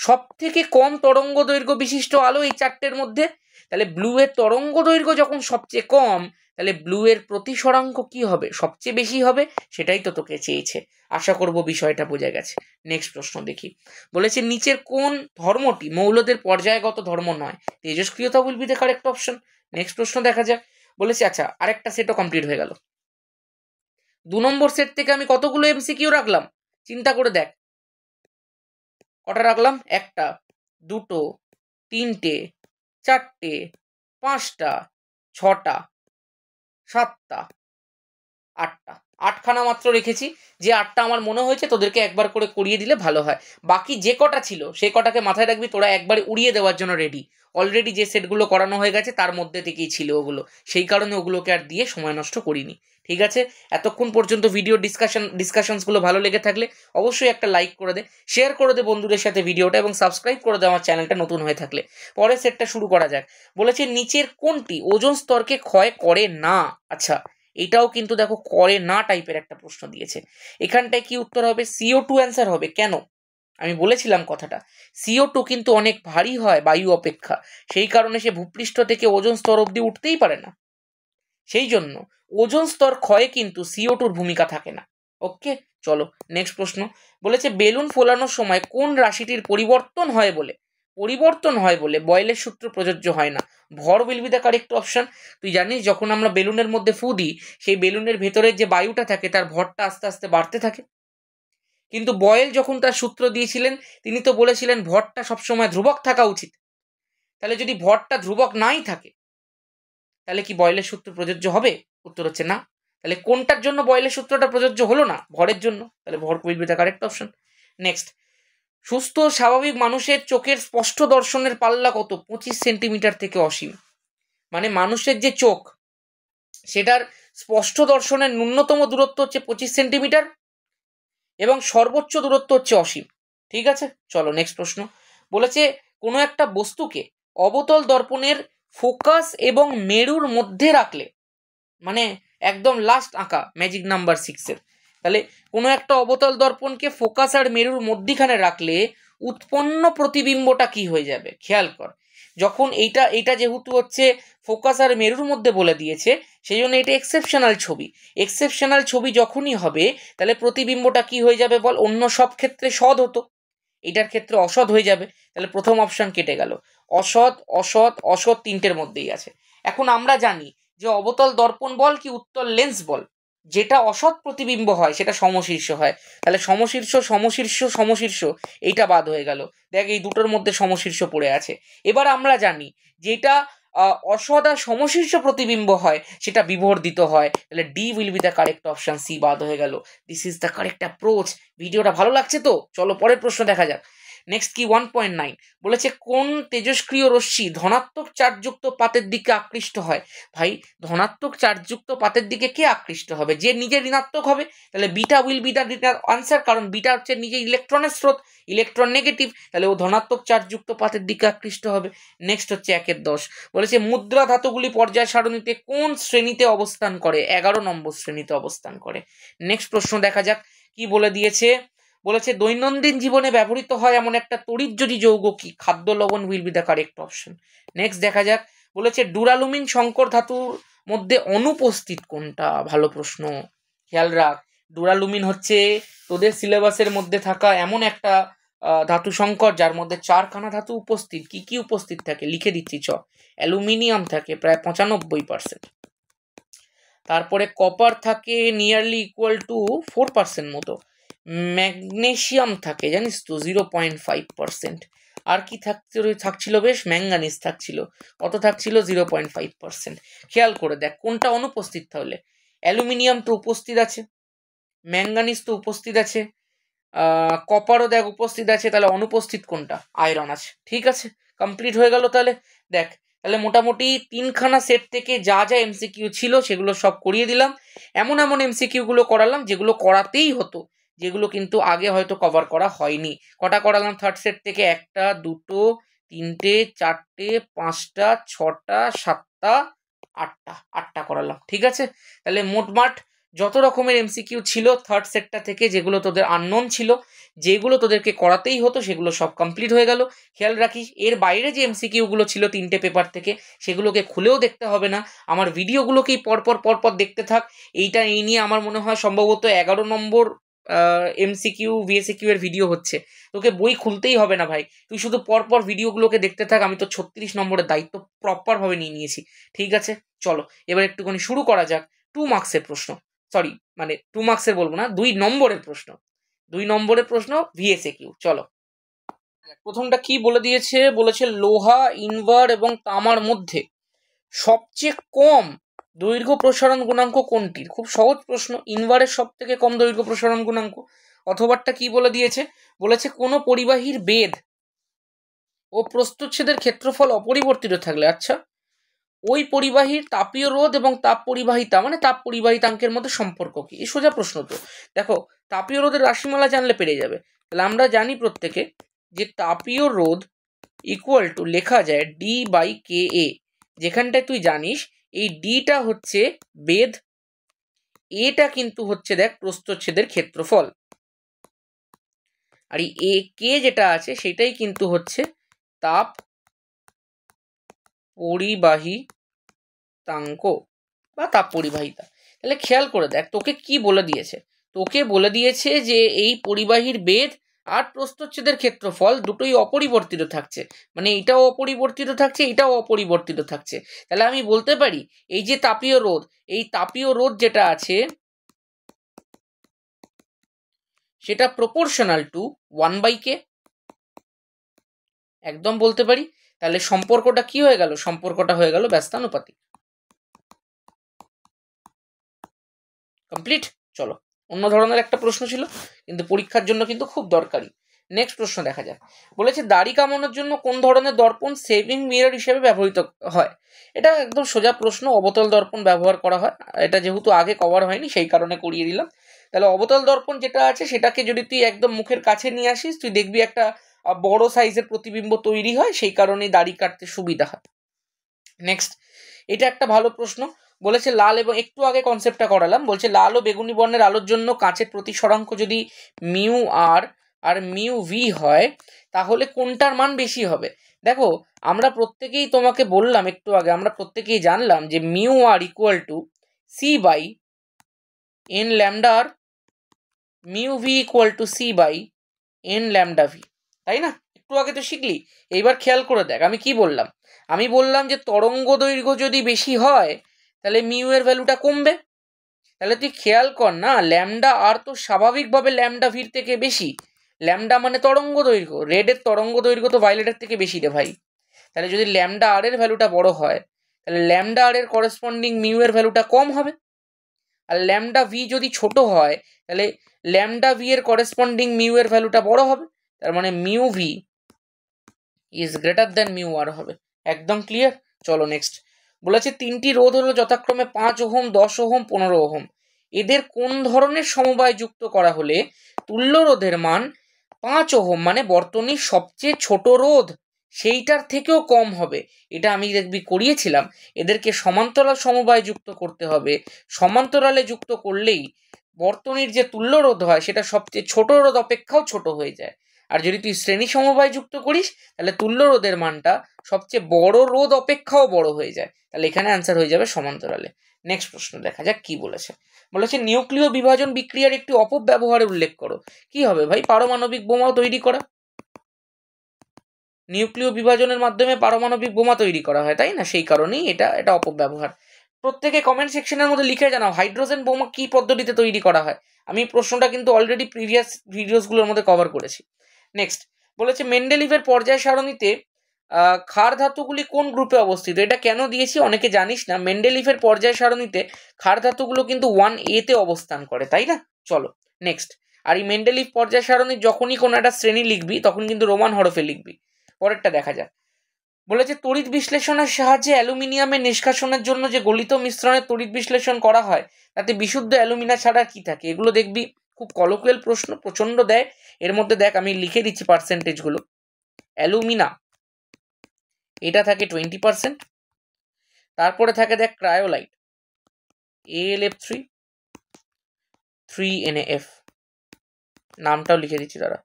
সব থেকে কম তরঙ্গ দৈর্ঘ্য বিশিষ্ট আলো এই চারটের মধ্যে। তাহলে ব্লু এর তরঙ্গ দৈর্ঘ্য যখন সবচেয়ে কম, তাহলে ব্লু এর প্রতিসরাঙ্ক কি হবে? সবচেয়ে বেশি হবে। সেটাই তো তোকে চেয়েছে। আশা করব বিষয়টা বোঝা গেছে। নেক্সট প্রশ্ন দেখি। বলেছে নিচের কোন ধর্মটি মৌলদের পর্যায়গত ধর্ম নয়? তেজস্ক্রিয়তা will be the correct option. Next প্রশ্ন দেখা যাক। বলেছে আচ্ছা, আরেকটা সেটও কমপ্লিট হয়ে গেল। 2 নম্বর সেট থেকে আমি কতগুলো এমসিকিউ রাখলাম চিন্তা করে দেখ। কটা রাখলাম? 1টা, 2টো, 3টে, 4টে, 5টা, 6টা, 7টা, 8টা। 8খানা মাত্র রেখেছি, যে 8টা আমার মনে হয়েছে তোদেরকে একবার করে করিয়ে দিলে ভালো হয়। বাকি যে কটা ছিল সেই কটাকে মাথায় রাখবি, তোরা একবারে উড়িয়ে দেওয়ার জন্য রেডি। অলরেডি যে সেটগুলো করানো হয়ে গেছে তার মধ্যে থেকেই ছিল ওগুলো, সেই কারণে ওগুলোকে আর দিয়ে সময় নষ্ট করিনি। ঠিক আছে? এতক্ষণ পর্যন্ত ভিডিও ডিসকাশনসগুলো ভালো লেগে থাকলে অবশ্যই একটা লাইক করে দে, শেয়ার করে দে বন্ধুদের সাথে ভিডিওটা, এবং সাবস্ক্রাইব করে দে আমার চ্যানেলটা নতুন হয়ে থাকলে। পরের সেটটা শুরু করা যাক। বলেছে নিচের কোনটি ওজোন স্তরকে ক্ষয় করে না? আচ্ছা, এটাও কিন্তু দেখো করে না টাইপের একটা প্রশ্ন দিয়েছে। এখানটায় কি উত্তর হবে? CO2 অ্যান্সার হবে। কেন? আমি বলেছিলাম কথাটা, CO2 কিন্তু অনেক ভারী হয় বায়ু অপেক্ষা, সেই কারণে সে ভূপৃষ্ঠ থেকে ওজোন স্তর অবধি উঠতেই পারে না। সেই জন্য ওজোন স্তর ক্ষয়ে কিন্তু CO2-র ভূমিকা থাকে না। ওকে, চলো নেক্সট প্রশ্ন। বলেছে বেলুন ফোলানোর সময় কোন রাশিটির পরিবর্তন হয় বলে বয়েলের সূত্র প্রযোজ্য হয় না? ভর will be the correct option. তুই জানিস যখন আমরা বেলুনের মধ্যে ফু দিই সেই বেলুনের ভেতরের যে বায়ুটা থাকে তার ভরটা আস্তে আস্তে বাড়তে থাকে, কিন্তু বয়েল যখন তার সূত্র দিয়েছিলেন তিনি তো বলেছিলেন ভরটা সবসময় ধ্রুবক থাকা উচিত। তাহলে যদি ভরটা ধ্রুবক নাই থাকে তাহলে কি বয়েলের সূত্র প্রযোজ্য হবে? উত্তর হচ্ছে না। তাহলে কোনটার জন্য বয়েলের সূত্রটা প্রযোজ্য হলো না? ভরের জন্য। তাহলে ভর will be the correct option. Next, সুস্থ স্বাভাবিক মানুষের চোখের স্পষ্ট দর্শনের পাল্লা কত? 25 সেন্টিমিটার থেকে অসীম। মানে মানুষের যে চোখ সেটার স্পষ্ট দর্শনের ন্যূনতম দূরত্ব হচ্ছে 25 সেন্টিমিটার এবং সর্বোচ্চ দূরত্ব হচ্ছে অসীম। ঠিক আছে, চলো নেক্সট প্রশ্ন। বলেছে কোনো একটা বস্তুকে অবতল দর্পণের ফোকাস এবং মেরুর মধ্যে রাখলে, মানে একদম লাস্ট আঁকা ম্যাজিক নাম্বার 6-এর, তাহলে কোনো একটা অবতল দর্পণকে ফোকাস আর মেরুর মধ্যিখানে রাখলে উৎপন্ন প্রতিবিম্বটা কি হয়ে যাবে? খেয়াল কর, যখন এইটা যেহেতু হচ্ছে ফোকাস আর মেরুর মধ্যে বলে দিয়েছে সেই জন্য এটা এক্সেপশনাল ছবি যখনই হবে তাহলে প্রতিবিম্বটা কি হয়ে যাবে বল? অন্য সব ক্ষেত্রে সৎ হতো, এটার ক্ষেত্রে অসৎ হয়ে যাবে। তাহলে প্রথম অপশন কেটে গেল। অসৎ অসৎ অসৎ তিনটের মধ্যেই আছে। এখন আমরা জানি যে অবতল দর্পণ বল কি উত্তল লেন্স বল, যেটা অসৎ প্রতিবিম্ব হয় সেটা সমশীর্ষ হয়। তাহলে সমশীর্ষ সমশীর্ষ সমশীর্ষ এইটা বাদ হয়ে গেল। দেখ এই দুটোর মধ্যে সমশীর্ষ পড়ে আছে। এবার আমরা জানি যেটা অসৎ আর সমশীর্ষ প্রতিবিম্ব হয় সেটা বিবর্ধিত হয়। তাহলে D will be the correct option, C বাদ হয়ে গেল। This is the correct approach. ভিডিওটা ভালো লাগছে তো? চলো পরের প্রশ্ন দেখা যাক। নেক্সট কি 1.9 বলেছে কোন তেজস্ক্রিয় রশ্মি ধনাত্মক চার্জযুক্ত পাতের দিকে আকৃষ্ট হয়। ভাই ধনাত্মক চার্জযুক্ত পাতের দিকে কে আকৃষ্ট হবে? যে নিজে ঋণাত্মক হবে। তাহলে beta will be the answer, কারণ বিটা হচ্ছে নিজে ইলেকট্রনের স্রোত, ইলেকট্রন নেগেটিভ, তাহলে ও ধনাত্মক চার্জযুক্ত পাতের দিকে আকৃষ্ট হবে। নেক্সট হচ্ছে 1-10 বলেছে মুদ্রা ধাতুগুলি পর্যায় সারণীতে কোন শ্রেণীতে অবস্থান করে? 11 নম্বর শ্রেণীতে অবস্থান করে। নেক্সট প্রশ্ন দেখা যাক কি বলে দিয়েছে। বলেছে দৈনন্দিন জীবনে ব্যবহৃত হয় এমন একটা তড়িৎযোজী যৌগ কি? খাদ্য লবণ will be the correct option. Next দেখা যাক। বলেছে ডুরালুমিন সংকর ধাতুর মধ্যে অনুপস্থিত কোনটা? ভালো প্রশ্ন, খেয়াল রাখ। ডুরালুমিন হচ্ছে তোদের সিলেবাসের মধ্যে থাকা এমন একটা ধাতু সংকর যার মধ্যে 4খানা ধাতু উপস্থিত। কি কি উপস্থিত থাকে লিখে দিচ্ছি চ। অ্যালুমিনিয়াম থাকে প্রায় 95%, তারপরে কপার থাকে নিয়ারলি ইকুয়াল টু 4% মতো, ম্যাগনেশিয়াম থাকে জানিস তো 0.5%, আর কি থাকছিল বেশ, ম্যাঙ্গানিজ থাকছিল। কত থাকছিল? 0.5%। খেয়াল করে দেখ কোনটা অনুপস্থিত। তাহলে অ্যালুমিনিয়াম তো উপস্থিত আছে, ম্যাঙ্গানিজ তো উপস্থিত আছে, কপারও দেখ উপস্থিত আছে, তাহলে অনুপস্থিত কোনটা? আয়রন আছে। ঠিক আছে, কমপ্লিট হয়ে গেল। তাহলে দেখ, তাহলে মোটামুটি 3খানা সেট থেকে যা যা এমসিকিউ ছিল সেগুলো সব করিয়ে দিলাম। এমন এমন এমসিকিউ গুলো করালাম যেগুলো করাতেই হতো, যেগুলো কিন্তু আগে হয়তো কভার করা হয়নি। কটা করালাম থার্ড সেট থেকে? 1টা 2টো 3টে 4টে 5টা 6টা 7টা 8টা করালাম। ঠিক আছে, তাহলে মোটমাট যত রকমের এমসিকিউ ছিল থার্ড সেটটা থেকে, যেগুলো তোদের আননোন ছিল, যেগুলো তোদেরকে করাতেই হতো, সেগুলো সব কমপ্লিট হয়ে গেল। খেয়াল রাখিস এর বাইরে যে এমসিকিউগুলো ছিল 3টে পেপার থেকে, সেগুলোকে খুলেও দেখতে হবে না, আমার ভিডিওগুলোকেই পরপর দেখতে থাক। এই নিয়ে আমার মনে হয় সম্ভবত 11 নম্বর এমসিকিউ ভিএসিকিউ এর ভিডিও হচ্ছে। তোকে বই খুলতেই হবে না ভাই, তুই শুধু পরপর ভিডিওগুলোকে দেখতে থাক। আমি তো 36 নম্বরের দায়িত্ব প্রপারভাবে নিয়ে নিয়েছি। ঠিক আছে, চলো এবার একটুখানি শুরু করা যাক 2 মার্কসের প্রশ্ন। সরি, মানে 2 মার্কসের বলবো না, 2 নম্বরের প্রশ্ন। 2 নম্বরের প্রশ্ন ভিএসএকিউ। চলো প্রথমটা কি বলে দিয়েছে। বলেছে লোহা, ইনভার এবং তামার মধ্যে সবচেয়ে কম দৈর্ঘ্য প্রসারণ গুণাঙ্ক কোনটির? খুব সহজ প্রশ্ন, ইনভারের সব থেকে কম দৈর্ঘ্য প্রসারণ গুণাঙ্ক। অথবাটা কি বলে দিয়েছে। বলেছে কোনো পরিবাহীর বেধ ও প্রস্থচ্ছেদের ক্ষেত্রফল অপরিবর্তিত থাকলে, আচ্ছা ওই পরিবাহীর তাপীয় রোধ এবং তাপ পরিবাহিতা মানে তাপ পরিবাহিতাঙ্কের মধ্যে সম্পর্ক কি? এই সোজা প্রশ্ন তো। দেখো তাপীয় রোধের রাশিমালা জানলে পেরে যাবে। তাহলে আমরা জানি প্রত্যেকে যে তাপীয় রোধ ইকুয়াল টু লেখা যায় ডি বাই কে এ, যেখানটায় তুই জানিস এই ডিটা হচ্ছে বেধ, এটা কিন্তু হচ্ছে দেখ প্রস্থচ্ছেদের ক্ষেত্রফল, আর এই এ কে যেটা আছে সেটাই কিন্তু হচ্ছে তাপ পরিবাহিতাঙ্ক বা তাপ পরিবাহিতা। তাহলে খেয়াল করে দেখ তোকে কি বলে দিয়েছে। তোকে বলে দিয়েছে যে এই পরিবাহীর বেধ আর প্রস্থচ্ছেদের ক্ষেত্রফল দুটোই অপরিবর্তিত থাকছে, মানে এটাও অপরিবর্তিত থাকছে এটাও অপরিবর্তিত থাকছে। তাহলে আমি বলতে পারি এই যে তাপীয় রোধ, এই তাপীয় রোধ যেটা আছে সেটা প্রপোর্শনাল টু 1/k, একদম বলতে পারি। তাহলে সম্পর্কটা কি হয়ে গেল? সম্পর্কটা হয়ে গেল ব্যস্তানুপাতিক। কমপ্লিট। চলো অন্য ধরনের একটা প্রশ্ন ছিল, কিন্তু পরীক্ষার জন্য কিন্তু খুব দরকারি। নেক্সট প্রশ্ন দেখা যাক। বলেছে দাড়ি কামানোর জন্য কোন ধরনের দর্পণ সেভিং মিরর হিসেবে ব্যবহৃত হয়? এটা একদম সোজা প্রশ্ন, অবতল দর্পণ ব্যবহার করা হয়। এটা যেহেতু আগে কভার হয়নি সেই কারণে করিয়ে দিলাম। তাহলে অবতল দর্পণ যেটা আছে সেটাকে যদি তুই একদম মুখের কাছে নিয়ে আসিস, তুই দেখবি একটা বড় সাইজের প্রতিবিম্ব তৈরি হয়, সেই কারণেই দাড়ি কাটতে সুবিধা হয়। নেক্সট, এটা একটা ভালো প্রশ্ন। বলেছে লাল এবং, একটু আগে কনসেপ্টটা করালাম, বলছে লাল ও বেগুনি বর্ণের আলোর জন্য কাঁচের প্রতিসরাঙ্ক যদি মিউ আর আর মিউ ভি হয় তাহলে কোনটার মান বেশি হবে? দেখো আমরা প্রত্যেকেই, তোমাকে বললাম একটু আগে, আমরা প্রত্যেকেই জানলাম যে mu R equal to C by N lambda R, mu V equal to C by N lambda V, তাই না? একটু আগে তো শিখলি, এইবার খেয়াল করে দেখ আমি কি বললাম। আমি বললাম যে তরঙ্গ দৈর্ঘ্য যদি বেশি হয় তাহলে মিউ এর ভ্যালুটা কমবে। তাহলে তুই খেয়াল কর না, ল্যামডা আর তো স্বাভাবিকভাবে ল্যামডা ভির থেকে বেশি। ল্যামডা মানে তরঙ্গ দৈর্ঘ্য, রেডের তরঙ্গ দৈর্ঘ্য তো ভাইলেটের থেকে বেশি রে ভাই। তাহলে যদি ল্যামডা আর এর ভ্যালুটা বড় হয় তাহলে ল্যামডা আর এর করেসপন্ডিং মিউ এর ভ্যালুটা কম হবে। আর ল্যামডা ভি যদি ছোট হয় তাহলে ল্যামডা ভি এর করেসপন্ডিং মিউ এর ভ্যালুটা বড় হবে। তার মানে mu v is greater than mu r হবে। একদম ক্লিয়ার। চলো নেক্সট। বলেছে তিনটি রোধ হলো যথাক্রমে 5 ওহম, 10 ওহম, 15 ওহম। এদের কোন ধরনের সমবায় যুক্ত করা হলে তুল্য রোধের মান 5 ওহম মানে বর্তনীর সবচেয়ে ছোট রোধ সেইটার থেকেও কম হবে। এটা আমি দেখবি করিয়েছিলাম। এদেরকে সমান্তরাল সমবায় যুক্ত করতে হবে। সমান্তরালে যুক্ত করলেই বর্তনীর যে তুল্য রোধ হয় সেটা সবচেয়ে ছোট রোধ অপেক্ষাও ছোট হয়ে যায়। আর যদি তুই শ্রেণী সমবায় যুক্ত করিস তাহলে তুল্য রোধের মানটা সবচেয়ে বড় রোধ অপেক্ষাও বড় হয়ে যায়। তাহলে এখানে অ্যান্সার হয়ে যাবে সমান্তরালে। নেক্সট প্রশ্ন দেখা যাক কি বলেছে। বলেছে নিউক্লিয় বিভাজন বিক্রিয়ার একটি অপব্যবহারের উল্লেখ করো। কি হবে ভাই? পারমাণবিক বোমা তৈরি করা। নিউক্লিয় বিভাজনের মাধ্যমে পারমাণবিক বোমা তৈরি করা হয়, তাই না? সেই কারণেই এটা অপব্যবহার। প্রত্যেকে কমেন্ট সেকশনের মধ্যে লিখে জানাও হাইড্রোজেন বোমা কি পদ্ধতিতে তৈরি করা হয়। আমি প্রশ্নটা কিন্তু অলরেডি প্রিভিয়াস ভিডিওসগুলোর মধ্যে কভার করেছি। নেক্সট বলেছে মেন্ডেলিভের পর্যায় সারণীতে ক্ষার ধাতুগুলি কোন গ্রুপে অবস্থিত। এটা কেন দিয়েছি অনেকে জানিস না। মেন্ডেলিভের পর্যায় সারণীতে ক্ষার ধাতুগুলো কিন্তু 1A তে অবস্থান করে, তাই না? চলো নেক্সট। আর এই মেন্ডেলিভ পর্যায় সারণীর যখনই কোনো একটা শ্রেণী লিখবি তখন কিন্তু রোমান হরফে লিখবি। পরেরটা দেখা যাক। বলেছে তড়িৎ বিশ্লেষণের সাহায্যে অ্যালুমিনিয়ামের নিষ্কাশনের জন্য যে গলিত মিশ্রণের তড়িৎ বিশ্লেষণ করা হয় তাতে বিশুদ্ধ অ্যালুমিনা ছাড়া কি থাকে। এগুলো দেখবি খুব কলোকুয়াল প্রশ্ন, প্রচন্ড দেয়। এর মধ্যে দেখ আমি লিখে দিচ্ছি পার্সেন্টেজগুলো। অ্যালুমিনা এটা থাকে 20%। তারপরে থাকে দেখ ক্রায়োলাইট AlF3 3NAF, নামটাও লিখে দিচ্ছি দাঁড়া।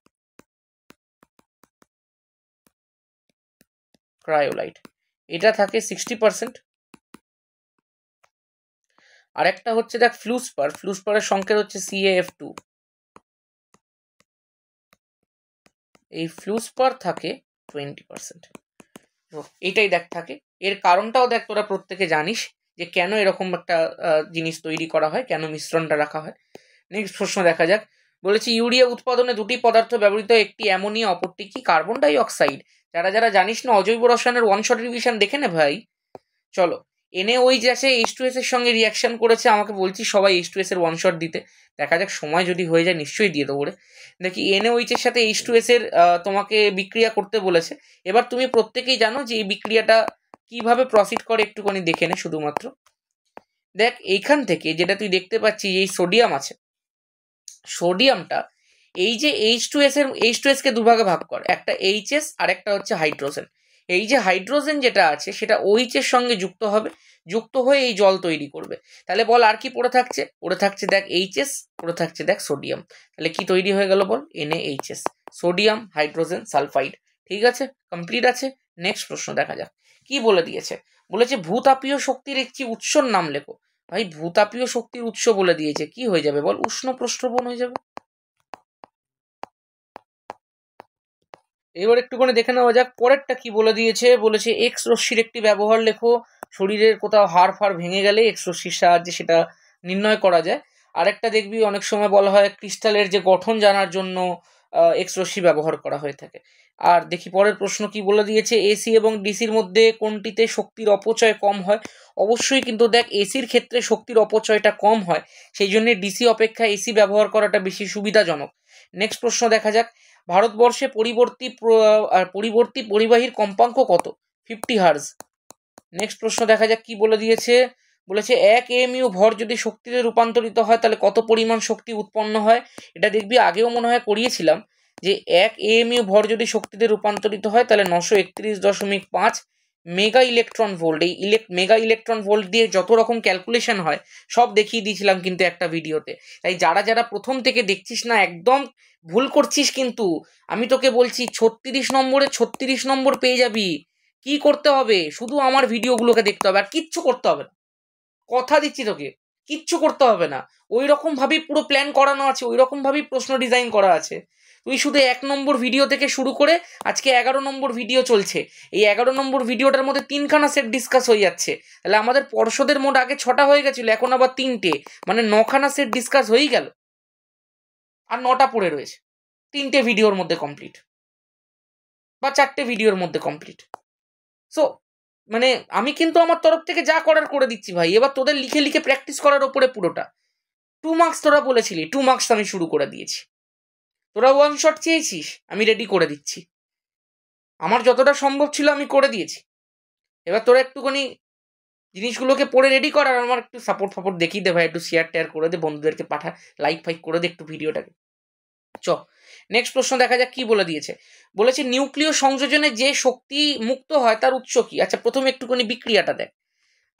ক্রায়োলাইট এটা থাকে 60%। আর একটা হচ্ছে দেখ ফ্লুসপার, ফ্লুসপারের সংকেত হচ্ছে CaF2। এই ফ্লুসপার থাকে 20%। এইটাই দেখ থাকে। এর কারণটাও দেখ তোরা প্রত্যেকে জানিস যে কেন এরকম একটা জিনিস তৈরি করা হয়, কেন মিশ্রণটা রাখা হয়। নেক্সট প্রশ্ন দেখা যাক। বলেছি ইউরিয়া উৎপাদনে দুটি পদার্থ ব্যবহৃত, একটি অ্যামোনিয়া অপরটি কি কার্বন ডাই অক্সাইড। যারা যারা জানিস না অজৈব রসায়নের ওয়ান শট রিভিশন দেখে নে ভাই। চলো NaOH আছে H2S এর সঙ্গে রিয়াকশন করেছে, আমাকে বলছি সবাই H2S এর ওয়ান শট দিতে। দেখা যাক সময় যদি হয়ে যায় নিশ্চয়ই দিয়ে দেবো রে। দেখি NaOH এর সাথে H2S এর তোমাকে বিক্রিয়া করতে বলেছে। এবার তুমি প্রত্যেকেই জানো যে এই বিক্রিয়াটা কিভাবে প্রসিড করে, একটুখানি দেখে নে শুধুমাত্র। দেখ এইখান থেকে যেটা তুই দেখতে পাচ্ছি এই সোডিয়াম আছে, সোডিয়ামটা এই যে H2S কে দুভাগে ভাগ কর, একটা HS আর একটা হচ্ছে হাইড্রোজেন। এই যে হাইড্রোজেন যেটা আছে সেটা OH এর সঙ্গে যুক্ত হবে, যুক্ত হয়ে এই জল তৈরি করবে। তাহলে বল আর কি পড়ে থাকছে? পড়ে থাকছে দেখ HS, পড়ে থাকছে দেখ সোডিয়াম। তাহলে কি তৈরি হয়ে গেল বল? NaHS, sodium hydrogen sulphide. ঠিক আছে, কমপ্লিট আছে। নেক্সট প্রশ্ন দেখা যাক কি বলে দিয়েছে। বলেছে ভূতাপীয় শক্তির একটি উৎসর নাম লেখো। ভাই ভূতাপীয় শক্তির উৎস বলে দিয়েছে, কি হয়ে যাবে বল? উষ্ণ প্রস্রবণ হয়ে যাবে। এবার একটুখানি দেখে নেওয়া যাক পরেরটা কি বলে দিয়েছে। বলেছে এক্স রশ্মির একটি ব্যবহার লেখো। শরীরের কোথাও হাড় ফাড় ভেঙে গেলে এক্স রশ্মির সাহায্যে সেটা নির্ণয় করা যায়। আরেকটা দেখবি অনেক সময় বলা হয় ক্রিস্টালের যে গঠন জানার জন্য এক্স রশ্মি ব্যবহার করা হয়ে থাকে। আর দেখি পরের প্রশ্ন কি বলে দিয়েছে। এসি এবং ডিসির মধ্যে কোনটিতে শক্তির অপচয় কম হয়? অবশ্যই কিন্তু দেখ এসির ক্ষেত্রে শক্তির অপচয়টা কম হয়, সেই জন্য ডিসি অপেক্ষা এসি ব্যবহার করাটা বেশি সুবিধাজনক। নেক্সট প্রশ্ন দেখা যাক। ভারতবর্ষে পরিবর্তী পরিবাহীর কম্পাঙ্ক কত? 50 হার্জ। নেক্সট প্রশ্ন দেখা যাক কি বলে দিয়েছে। বলেছে 1 AMU ভর যদি শক্তিতে রূপান্তরিত হয় তাহলে কত পরিমাণ শক্তি উৎপন্ন হয়? এটা দেখবি আগেও মনে হয় করিয়েছিলাম যে 1 AMU ভর যদি শক্তিতে রূপান্তরিত হয় তাহলে 931.5 মেগা ইলেকট্রন ভোল্ট। এই মেগা ইলেকট্রন ভোল্ট দিয়ে যত রকম ক্যালকুলেশন হয় সব দেখিয়ে দিয়েছিলাম কিন্তু একটা ভিডিওতে। তাই যারা যারা প্রথম থেকে দেখছিস না একদম ভুল করছিস, কিন্তু আমি তোকে বলছি 36 নম্বরে 36 নম্বর পেয়ে যাবি। কি করতে হবে? শুধু আমার ভিডিওগুলোকে দেখতে হবে, আর কিচ্ছু করতে হবে না, কথা দিচ্ছি তোকে। কিচ্ছু করতে হবে না, ওই রকম ভাবেই পুরো প্ল্যান করানো আছে, ওই রকম ভাবেই প্রশ্ন ডিজাইন করা আছে। তুই শুধু 1 নম্বর ভিডিও থেকে শুরু করে আজকে 11 নম্বর ভিডিও চলছে, এই 11 নম্বর ভিডিওটার মধ্যে 3খানা সেট ডিসকাস হয়ে যাচ্ছে। তাহলে আমাদের পর্ষদের মোট আগে 6টা হয়ে গেছিল, এখন আবার 3টে, মানে 9খানা সেট ডিসকাস হয়েই গেল, আর 9টা পড়ে রয়েছে। 3টে ভিডিওর মধ্যে কমপ্লিট, বা 4টে ভিডিওর মধ্যে কমপ্লিট। সো মানে আমি কিন্তু আমার তরফ থেকে যা করার করে দিচ্ছি ভাই, এবার তোদের লিখে লিখে প্র্যাকটিস করার ওপরে পুরোটা। 2 মার্কস তোরা বলেছিলি, 2 মার্কস আমি শুরু করে দিয়েছি। তোরা 1 শট চেয়েছিস, আমি রেডি করে দিচ্ছি। আমার যতটা সম্ভব ছিল আমি করে দিয়েছি। এবার তোরা একটুখানি জিনিসগুলোকে পড়ে রেডি কর, আর আমার একটু সাপোর্ট দেখিয়ে দে ভাই, একটু শেয়ার টেয়ার করে দে, বন্ধুদেরকে পাঠা, লাইক ফাইক করে দে একটু ভিডিওটাকে। চ নেক্সট প্রশ্ন দেখা যাক কি বলে দিয়েছে। বলেছে নিউক্লিয় সংযোজনে যে শক্তি মুক্ত হয় তার উৎস কি? আচ্ছা, প্রথমে একটুখানি বিক্রিয়াটা দেখ,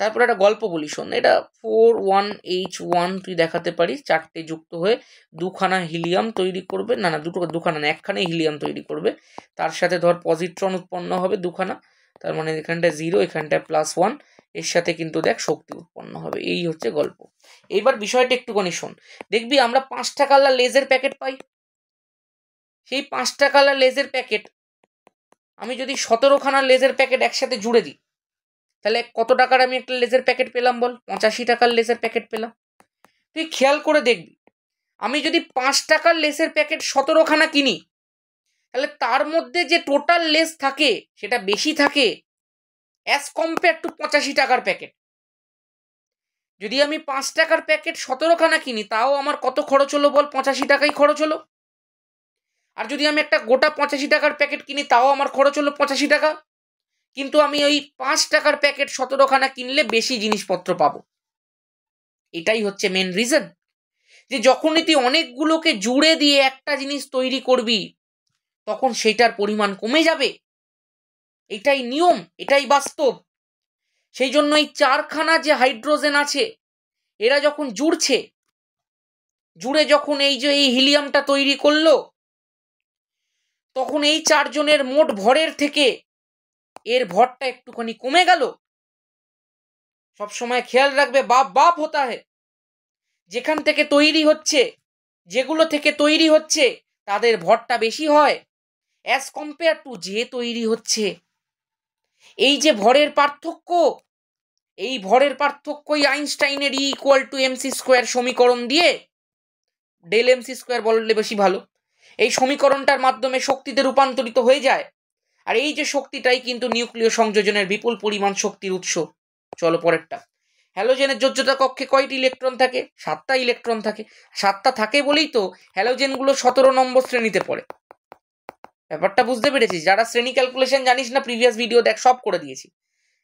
তারপরে একটা গল্প বলি শোন। এটা 41H1 তুই দেখাতে পারিস, 4টে যুক্ত হয়ে 2খানা হিলিয়াম তৈরি করবে, না 2খানা না, 1খানাই হিলিয়াম তৈরি করবে। তার সাথে ধর পজিট্রন উৎপন্ন হবে 2খানা, তার মানে এখানটায় 0, এখানটায় +1, এর সাথে কিন্তু দেখ শক্তি উৎপন্ন হবে। এই হচ্ছে গল্প। এইবার বিষয়টা একটুখানি শোন, দেখবি আমরা 5টা কালার লেজের প্যাকেট পাই। সেই 5টা কালার লেজের প্যাকেট আমি যদি 17খানা লেজের প্যাকেট একসাথে জুড়ে দিই, তাহলে কত টাকার আমি একটা লেজের প্যাকেট পেলাম বল? 85 টাকার লেজের প্যাকেট পেলাম। তুই খেয়াল করে দেখবি, আমি যদি 5 টাকার লেসের প্যাকেট 17খানা কিনি, তাহলে তার মধ্যে যে টোটাল লেস থাকে সেটা বেশি থাকে অ্যাজ কম্পেয়ার টু 85 টাকার প্যাকেট। যদি আমি 5 টাকার প্যাকেট 17খানা কিনি, তাও আমার কত খরচ হলো বল? 85 টাকাই খরচ হলো। আর যদি আমি একটা গোটা 85 টাকার প্যাকেট কিনি, তাও আমার খরচ হলো 85 টাকা। কিন্তু আমি ওই 5 টাকার প্যাকেট 17খানা কিনলে বেশি জিনিসপত্র পাবো। এটাই হচ্ছে মেন রিজন, যে যখনই তুই অনেকগুলোকে জুড়ে দিয়ে একটা জিনিস তৈরি করবি, তখন সেটার পরিমাণ কমে যাবে। এটাই নিয়ম, এটাই বাস্তব। সেই জন্য এই 4খানা যে হাইড্রোজেন আছে, এরা যখন জুড়ে যখন এই যে এই হিলিয়ামটা তৈরি করলো, তখন এই 4 জনের মোট ভরের থেকে এর ভরটা একটুখানি কমে গেল। সবসময় খেয়াল রাখবে, বাপ হতা है, যেখান থেকে তৈরি হচ্ছে, যেগুলো থেকে তৈরি হচ্ছে তাদের ভরটা বেশি হয় অ্যাজ কম্পেয়ার টু যে তৈরি হচ্ছে। এই যে ভরের পার্থক্য, এই ভরের পার্থক্যই আইনস্টাইনের E=mc² সমীকরণ দিয়ে, ডেল mc² বললে বেশি ভালো, এই সমীকরণটার মাধ্যমে শক্তিতে রূপান্তরিত হয়ে যায়। আর এই যে শক্তিটাই কিন্তু নিউক্লিয় সংযোজনের বিপুল পরিমাণ শক্তির উৎস। চলো পরেরটা। হ্যালোজেনের যোজ্যতা কক্ষে কয়টি ইলেকট্রন থাকে? 7টা ইলেকট্রন থাকে। 7টা থাকে বলেই তো হ্যালোজেনগুলো 17 নম্বর শ্রেণীতে পড়ে। ব্যাপারটা বুঝতে পেরেছিস? যারা শ্রেণী ক্যালকুলেশন জানিস না, প্রিভিয়াস ভিডিও দেখ, সব করে দিয়েছি।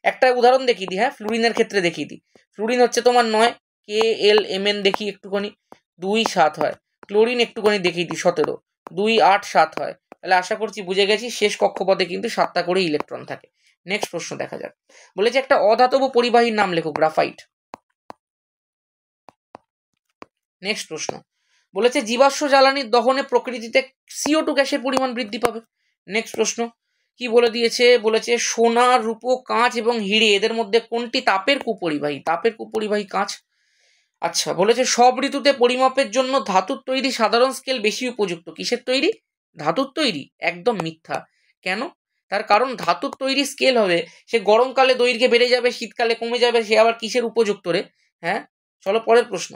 একটা উদাহরণ দেখিয়ে দিই, হ্যাঁ, ফ্লুরিনের ক্ষেত্রে দেখিয়ে দিই। ফ্লুরিন হচ্ছে তোমার 9, KLMN দেখি একটুখানি 2 7 হয়। ক্লোরিন একটুখানি দেখিয়ে দিই 17, 2 8 7 হয়। তাহলে আশা করছি বুঝে গেছি, শেষ কক্ষপথে কিন্তু 7টা করে ইলেকট্রন থাকে। নেক্সট প্রশ্ন দেখা যাক। বলেছে একটা অধাতব পরিবাহীর নাম লেখো, গ্রাফাইট। নেক্সট প্রশ্ন বলেছে জীবাশ্ম জ্বালানির দহনে প্রকৃতিতে CO2 গ্যাসের পরিমাণ বৃদ্ধি পাবে। নেক্সট প্রশ্ন কি বলে দিয়েছে? বলেছে সোনা, রূপো, কাঁচ এবং হিরে এদের মধ্যে কোনটি তাপের কুপরিবাহী? তাপের কুপরিবাহী কাঁচ। আচ্ছা, বলেছে সব ঋতুতে পরিমাপের জন্য ধাতুর তৈরি সাধারণ স্কেল বেশি উপযুক্ত। কিসের তৈরি? ধাতুর তৈরি। একদম মিথ্যা। কেন? তার কারণ ধাতুর তৈরি স্কেল হবে, সে গরমকালে দৈর্ঘ্যে বেড়ে যাবে, শীতকালে কমে যাবে, সে আবার কিসের উপযুক্ত রে? হ্যাঁ, চলো পরের প্রশ্ন।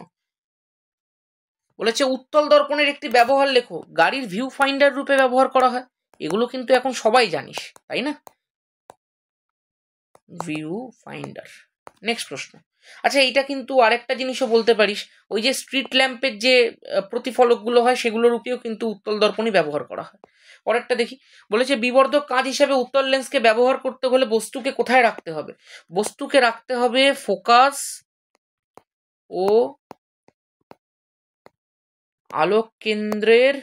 বলেছে উত্তল দর্পণের একটি ব্যবহার লেখো। গাড়ির ভিউ ফাইন্ডার রূপে ব্যবহার করা হয়। এগুলো কিন্তু এখন সবাই জানিস, তাই না? View finder. নেক্সট প্রশ্ন। আচ্ছা, এইটা কিন্তু আরেকটা জিনিসও বলতে পারিস, ওই যে স্ট্রিট ল্যাম্পের যে প্রতিফলকগুলো হয় সেগুলোর রূপেও কিন্তু উত্তল দর্পণই ব্যবহার করা হয়। পরেরটা দেখি। বলেছে বিবর্ধক কাঁচ হিসাবে উত্তল লেন্সকে ব্যবহার করতে হলে বস্তুকে কোথায় রাখতে হবে? বস্তুকে রাখতে হবে ফোকাস ও আলোক কেন্দ্রের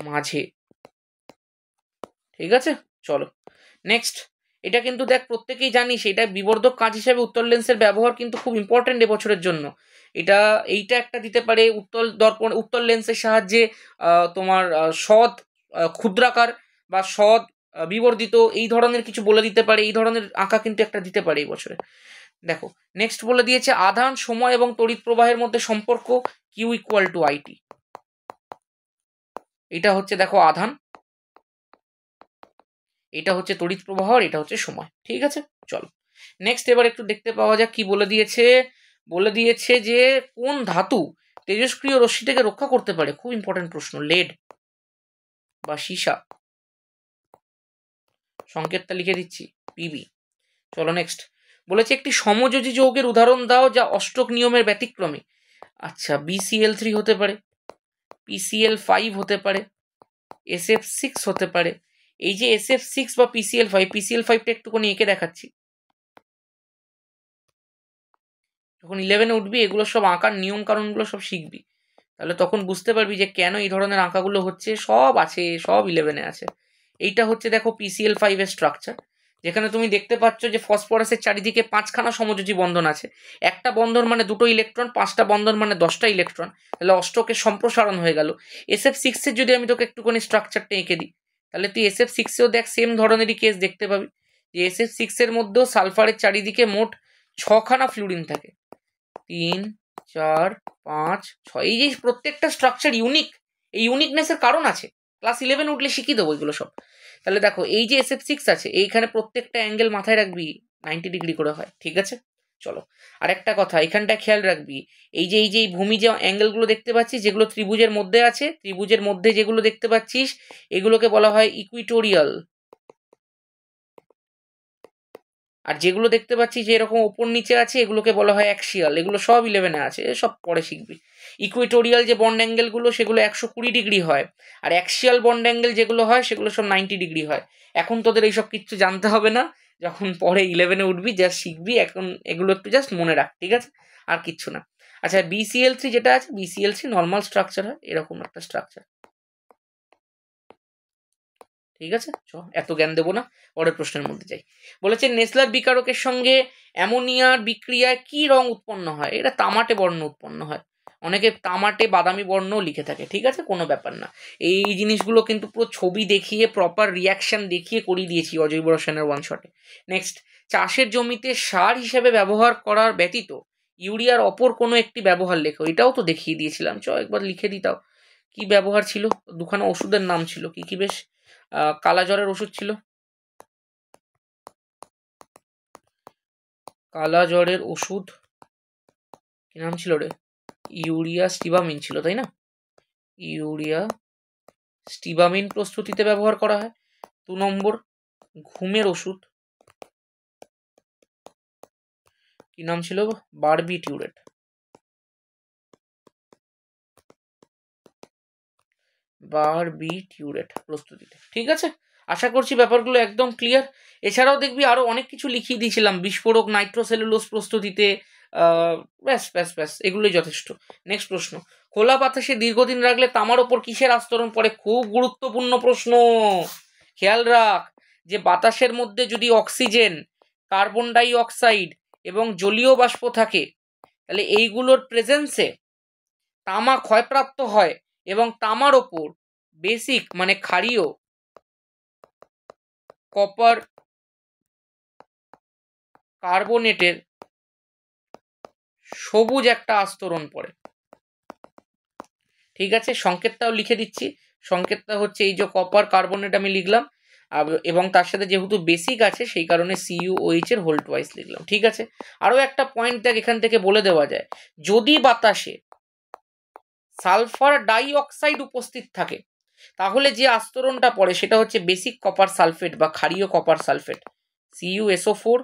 মাঝে। ঠিক আছে, চলো নেক্সট। এটা কিন্তু দেখ প্রত্যেকেই জানিস, এটা বিবর্ধক কাঁচ হিসাবে উত্তল লেন্সের ব্যবহার কিন্তু খুব ইম্পর্টেন্ট এবছরের জন্য। এইটা একটা দিতে পারে, উত্তল লেন্সের সাহায্যে তোমার সৎ ক্ষুদ্রাকার বা সৎ বিবর্ধিত এই ধরনের কিছু বলে দিতে পারে। এই ধরনের আঁকা কিন্তু একটা দিতে পারে এই বছরে। দেখো নেক্সট বলে দিয়েছে আধান, সময় এবং তড়িৎ প্রবাহের মধ্যে সম্পর্ক Q=IT। এটা হচ্ছে দেখো আধান, এটা হচ্ছে তড়িৎ প্রবাহ, আর এটা হচ্ছে সময়। ঠিক আছে, চলো নেক্সট এবার একটু দেখতে পাওয়া যাক কি বলে দিয়েছে। বলে দিয়েছে যে কোন ধাতু তেজস্ক্রিয় রশ্মি থেকে রক্ষা করতে পারে। খুব ইম্পর্টেন্ট প্রশ্ন। লেড বা সীসা। সংকেতটা লিখে দিচ্ছি পিবি। চলো নেক্সট বলেছে একটি সমযোজী যৌগের উদাহরণ দাও যা অষ্টক নিয়মের ব্যতিক্রমে। আচ্ছা, BCl3 হতে পারে, PCl5 হতে পারে, SF6 হতে পারে। এই যে SF6 বা PCl5টা একটুখানি এঁকে দেখাচ্ছি। যখন 11-এ উঠবি এগুলো সব আঁকার নিয়ম কারণগুলো সব শিখবি, তাহলে তখন বুঝতে পারবি যে কেন এই ধরনের আঁকাগুলো হচ্ছে। সব আছে, সব 11-এ আছে। এইটা হচ্ছে দেখো PCl5 এর স্ট্রাকচার, যেখানে তুমি দেখতে পাচ্ছ যে ফসফরাসের চারিদিকে 5খানা সমযোজী বন্ধন আছে। একটা বন্ধন মানে 2টো ইলেকট্রন, 5টা বন্ধন মানে 10টা ইলেকট্রন, তাহলে অষ্টকের সম্প্রসারণ হয়ে গেল। SF6 এর যদি আমি তোকে একটুখানি স্ট্রাকচারটা এঁকে দিই, তাহলে তুই SF6 এও দেখ সেম ধরনেরই কেস দেখতে পাবি, যে SF6 এর মধ্যেও সালফারের চারিদিকে মোট 6খানা ফ্লুরিন থাকে। 3, 4, 5, 6। এই যে প্রত্যেকটা স্ট্রাকচার ইউনিক। এই ইউনিকনেসের কারণ আছে, ক্লাস 11 উঠলে শিখিয়ে দেবো এগুলো সব। তাহলে দেখো এই যে SF6 আছে, এইখানে প্রত্যেকটা অ্যাঙ্গেল মাথায় রাখবি 90 ডিগ্রি করে হয়। ঠিক আছে, চলো আর একটা কথা এখানটা খেয়াল রাখবি। এই যে ভূমি যে অ্যাঙ্গেলগুলো দেখতে পাচ্ছিস, যেগুলো ত্রিভুজের মধ্যে আছে, ত্রিভুজের মধ্যে যেগুলো দেখতে পাচ্ছিস এগুলোকে বলা হয় ইকুইটোরিয়াল। আর যেগুলো দেখতে পাচ্ছি যে এরকম ওপর নিচে আছে এগুলোকে বলা হয় অ্যাক্সিয়াল। এগুলো সব 11-এ আছে, সব পরে শিখবি। ইকুইটোরিয়াল যে বন্ড অ্যাঙ্গেলগুলো সেগুলো 120 ডিগ্রি হয়, আর অ্যাক্সিয়াল বন্ড অ্যাঙ্গেল যেগুলো হয় সেগুলো সব 90 ডিগ্রি হয়। এখন তোদের এইসব কিচ্ছু জানতে হবে না, যখন পরে 11-এ উঠবি জাস্ট শিখবি। এখন এগুলো একটু জাস্ট মনে রাখ, ঠিক আছে, আর কিচ্ছু না। আচ্ছা, BCl3 যেটা আছে, BCl3 নর্মাল স্ট্রাকচার হয়, এরকম একটা স্ট্রাকচার। ঠিক আছে, এত জ্ঞান দেবো না, পরের প্রশ্নের মধ্যে যাই। বলেছে নেসলার বিকারকের সঙ্গে অ্যামোনিয়ার বিক্রিয়ায় কি রং উৎপন্ন হয়। এটা তামাটে বর্ণ উৎপন্ন হয়। অনেকে তামাটে বাদামি বর্ণও লিখে থাকে। ঠিক আছে, কোনো ব্যাপার না। এই জিনিসগুলো কিন্তু পুরো ছবি দেখিয়ে প্রপার রিয়াকশন দেখিয়ে করিয়ে দিয়েছি অজৈব রসায়নের ওয়ান শটে। নেক্সট, চাষের জমিতে সার হিসেবে ব্যবহার করার ব্যতীত ইউরিয়ার অপর কোনো একটি ব্যবহার লেখো। এটাও তো দেখিয়ে দিয়েছিলাম, একবার লিখে দিতাও। কি ব্যবহার ছিল? দুখানা ওষুধের নাম ছিল, কি কি বেশ। কালা জ্বরের ওষুধ ছিল, কালা জ্বরের ওষুধ কি নাম ছিল রে? ইউরিয়া স্টিবামিন ছিল, তাই না? ইউরিয়া স্টিবামিন প্রস্তুতিতে ব্যবহার করা হয়। 2 নম্বর, ঘুমের ওষুধ কি নাম ছিল? বারবিটিউরেট। বারবিটিউরেট প্রস্তুতিতে। ঠিক আছে, আশা করছি ব্যাপারগুলো একদম ক্লিয়ার। এছাড়াও দেখবি আরো অনেক কিছু লিখিয়ে দিয়েছিলাম, বিস্ফোরক নাইট্রোসেলুলোজ প্রস্তুতিতে। ব্যাস ব্যাস ব্যাস, এগুলোই যথেষ্ট। নেক্সট প্রশ্ন, খোলা বাতাসে দীর্ঘদিন রাখলে তামার ওপর কিসের আস্তরণ পড়ে? খুব গুরুত্বপূর্ণ প্রশ্ন, খেয়াল রাখ। যে বাতাসের মধ্যে যদি অক্সিজেন, কার্বন ডাই অক্সাইড এবং জলীয় বাষ্প থাকে, তাহলে এইগুলোর প্রেজেন্সে তামা ক্ষয়প্রাপ্ত হয় এবং তামার ওপর বেসিক মানে ক্ষারীয় কপার কার্বনেটের সবুজ একটা আস্তরণ পড়ে। ঠিক আছে, সংকেতটাও লিখে দিচ্ছি। সংকেতটা হচ্ছে এই যে কপার কার্বনেট আমি লিখলাম, এবং তার সাথে যেহেতু বেসিক আছে সেই কারণে CuOH এর হোল টুয়াইস লিখলাম। ঠিক আছে, আরও একটা পয়েন্ট দেখ এখান থেকে বলে দেওয়া যায়, যদি বাতাসে সালফার ডাই অক্সাইড উপস্থিত থাকে তাহলে যে আস্তরণটা পড়ে সেটা হচ্ছে বেসিক কপার সালফেট বা ক্ষারীয় কপার সালফেট, CuSO4।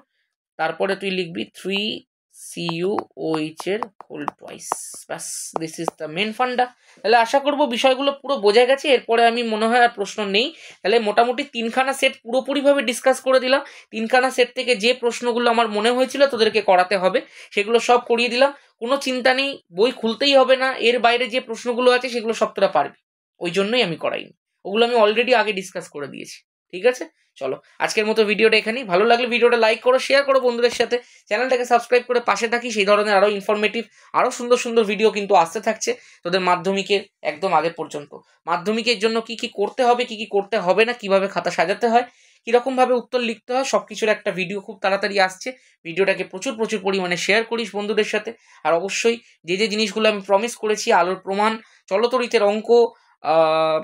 তারপরে তুই লিখবি 3CuOH এর হোল টুয়াইস। ব্যাস, দিস ইজ দ্য মেন ফান্ডা। তাহলে আশা করবো বিষয়গুলো পুরো বোঝা গেছে। এরপরে আমি মনে হয় আর প্রশ্ন নেই। তাহলে মোটামুটি 3খানা সেট পুরোপুরিভাবে ডিসকাস করে দিলাম। 3খানা সেট থেকে যে প্রশ্নগুলো আমার মনে হয়েছিল তোদেরকে করাতে হবে সেগুলো সব করিয়ে দিলাম। কোনো চিন্তা নেই, বই খুলতেই হবে না। এর বাইরে যে প্রশ্নগুলো আছে সেগুলো সব তোরা পারবি, ওই জন্যই আমি করাইনি। ওগুলো আমি অলরেডি আগে ডিসকাস করে দিয়েছি। ঠিক আছে, চলো আজকের মতো ভিডিওটা এখানেই। ভালো লাগলে ভিডিওটা লাইক করো, শেয়ার করো বন্ধুদের সাথে, চ্যানেলটাকে সাবস্ক্রাইব করে পাশে থাকি। সেই ধরনের আরও ইনফরমেটিভ আরও সুন্দর সুন্দর ভিডিও কিন্তু আসতে থাকছে তোদের মাধ্যমিকের একদম আগে পর্যন্ত। মাধ্যমিকের জন্য কি কি করতে হবে, কি কি করতে হবে না, কিভাবে খাতা সাজাতে হয়, কীরকমভাবে উত্তর লিখতে হয়, সব কিছুর একটা ভিডিও খুব তাড়াতাড়ি আসছে। ভিডিওটাকে প্রচুর প্রচুর পরিমাণে শেয়ার করিস বন্ধুদের সাথে। আর অবশ্যই যে যে জিনিসগুলো আমি প্রমিস করেছি, আলোর প্রমাণ, চলতরিতের অঙ্ক,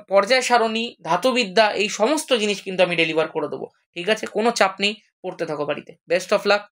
পর্যায় সারণী, ধাতুবিদ্যা, এই সমস্ত জিনিস কিন্তু আমি ডেলিভার করে দেবো। ঠিক আছে, কোনো চাপ নেই, পড়তে থাকো বাড়িতে। Best of luck.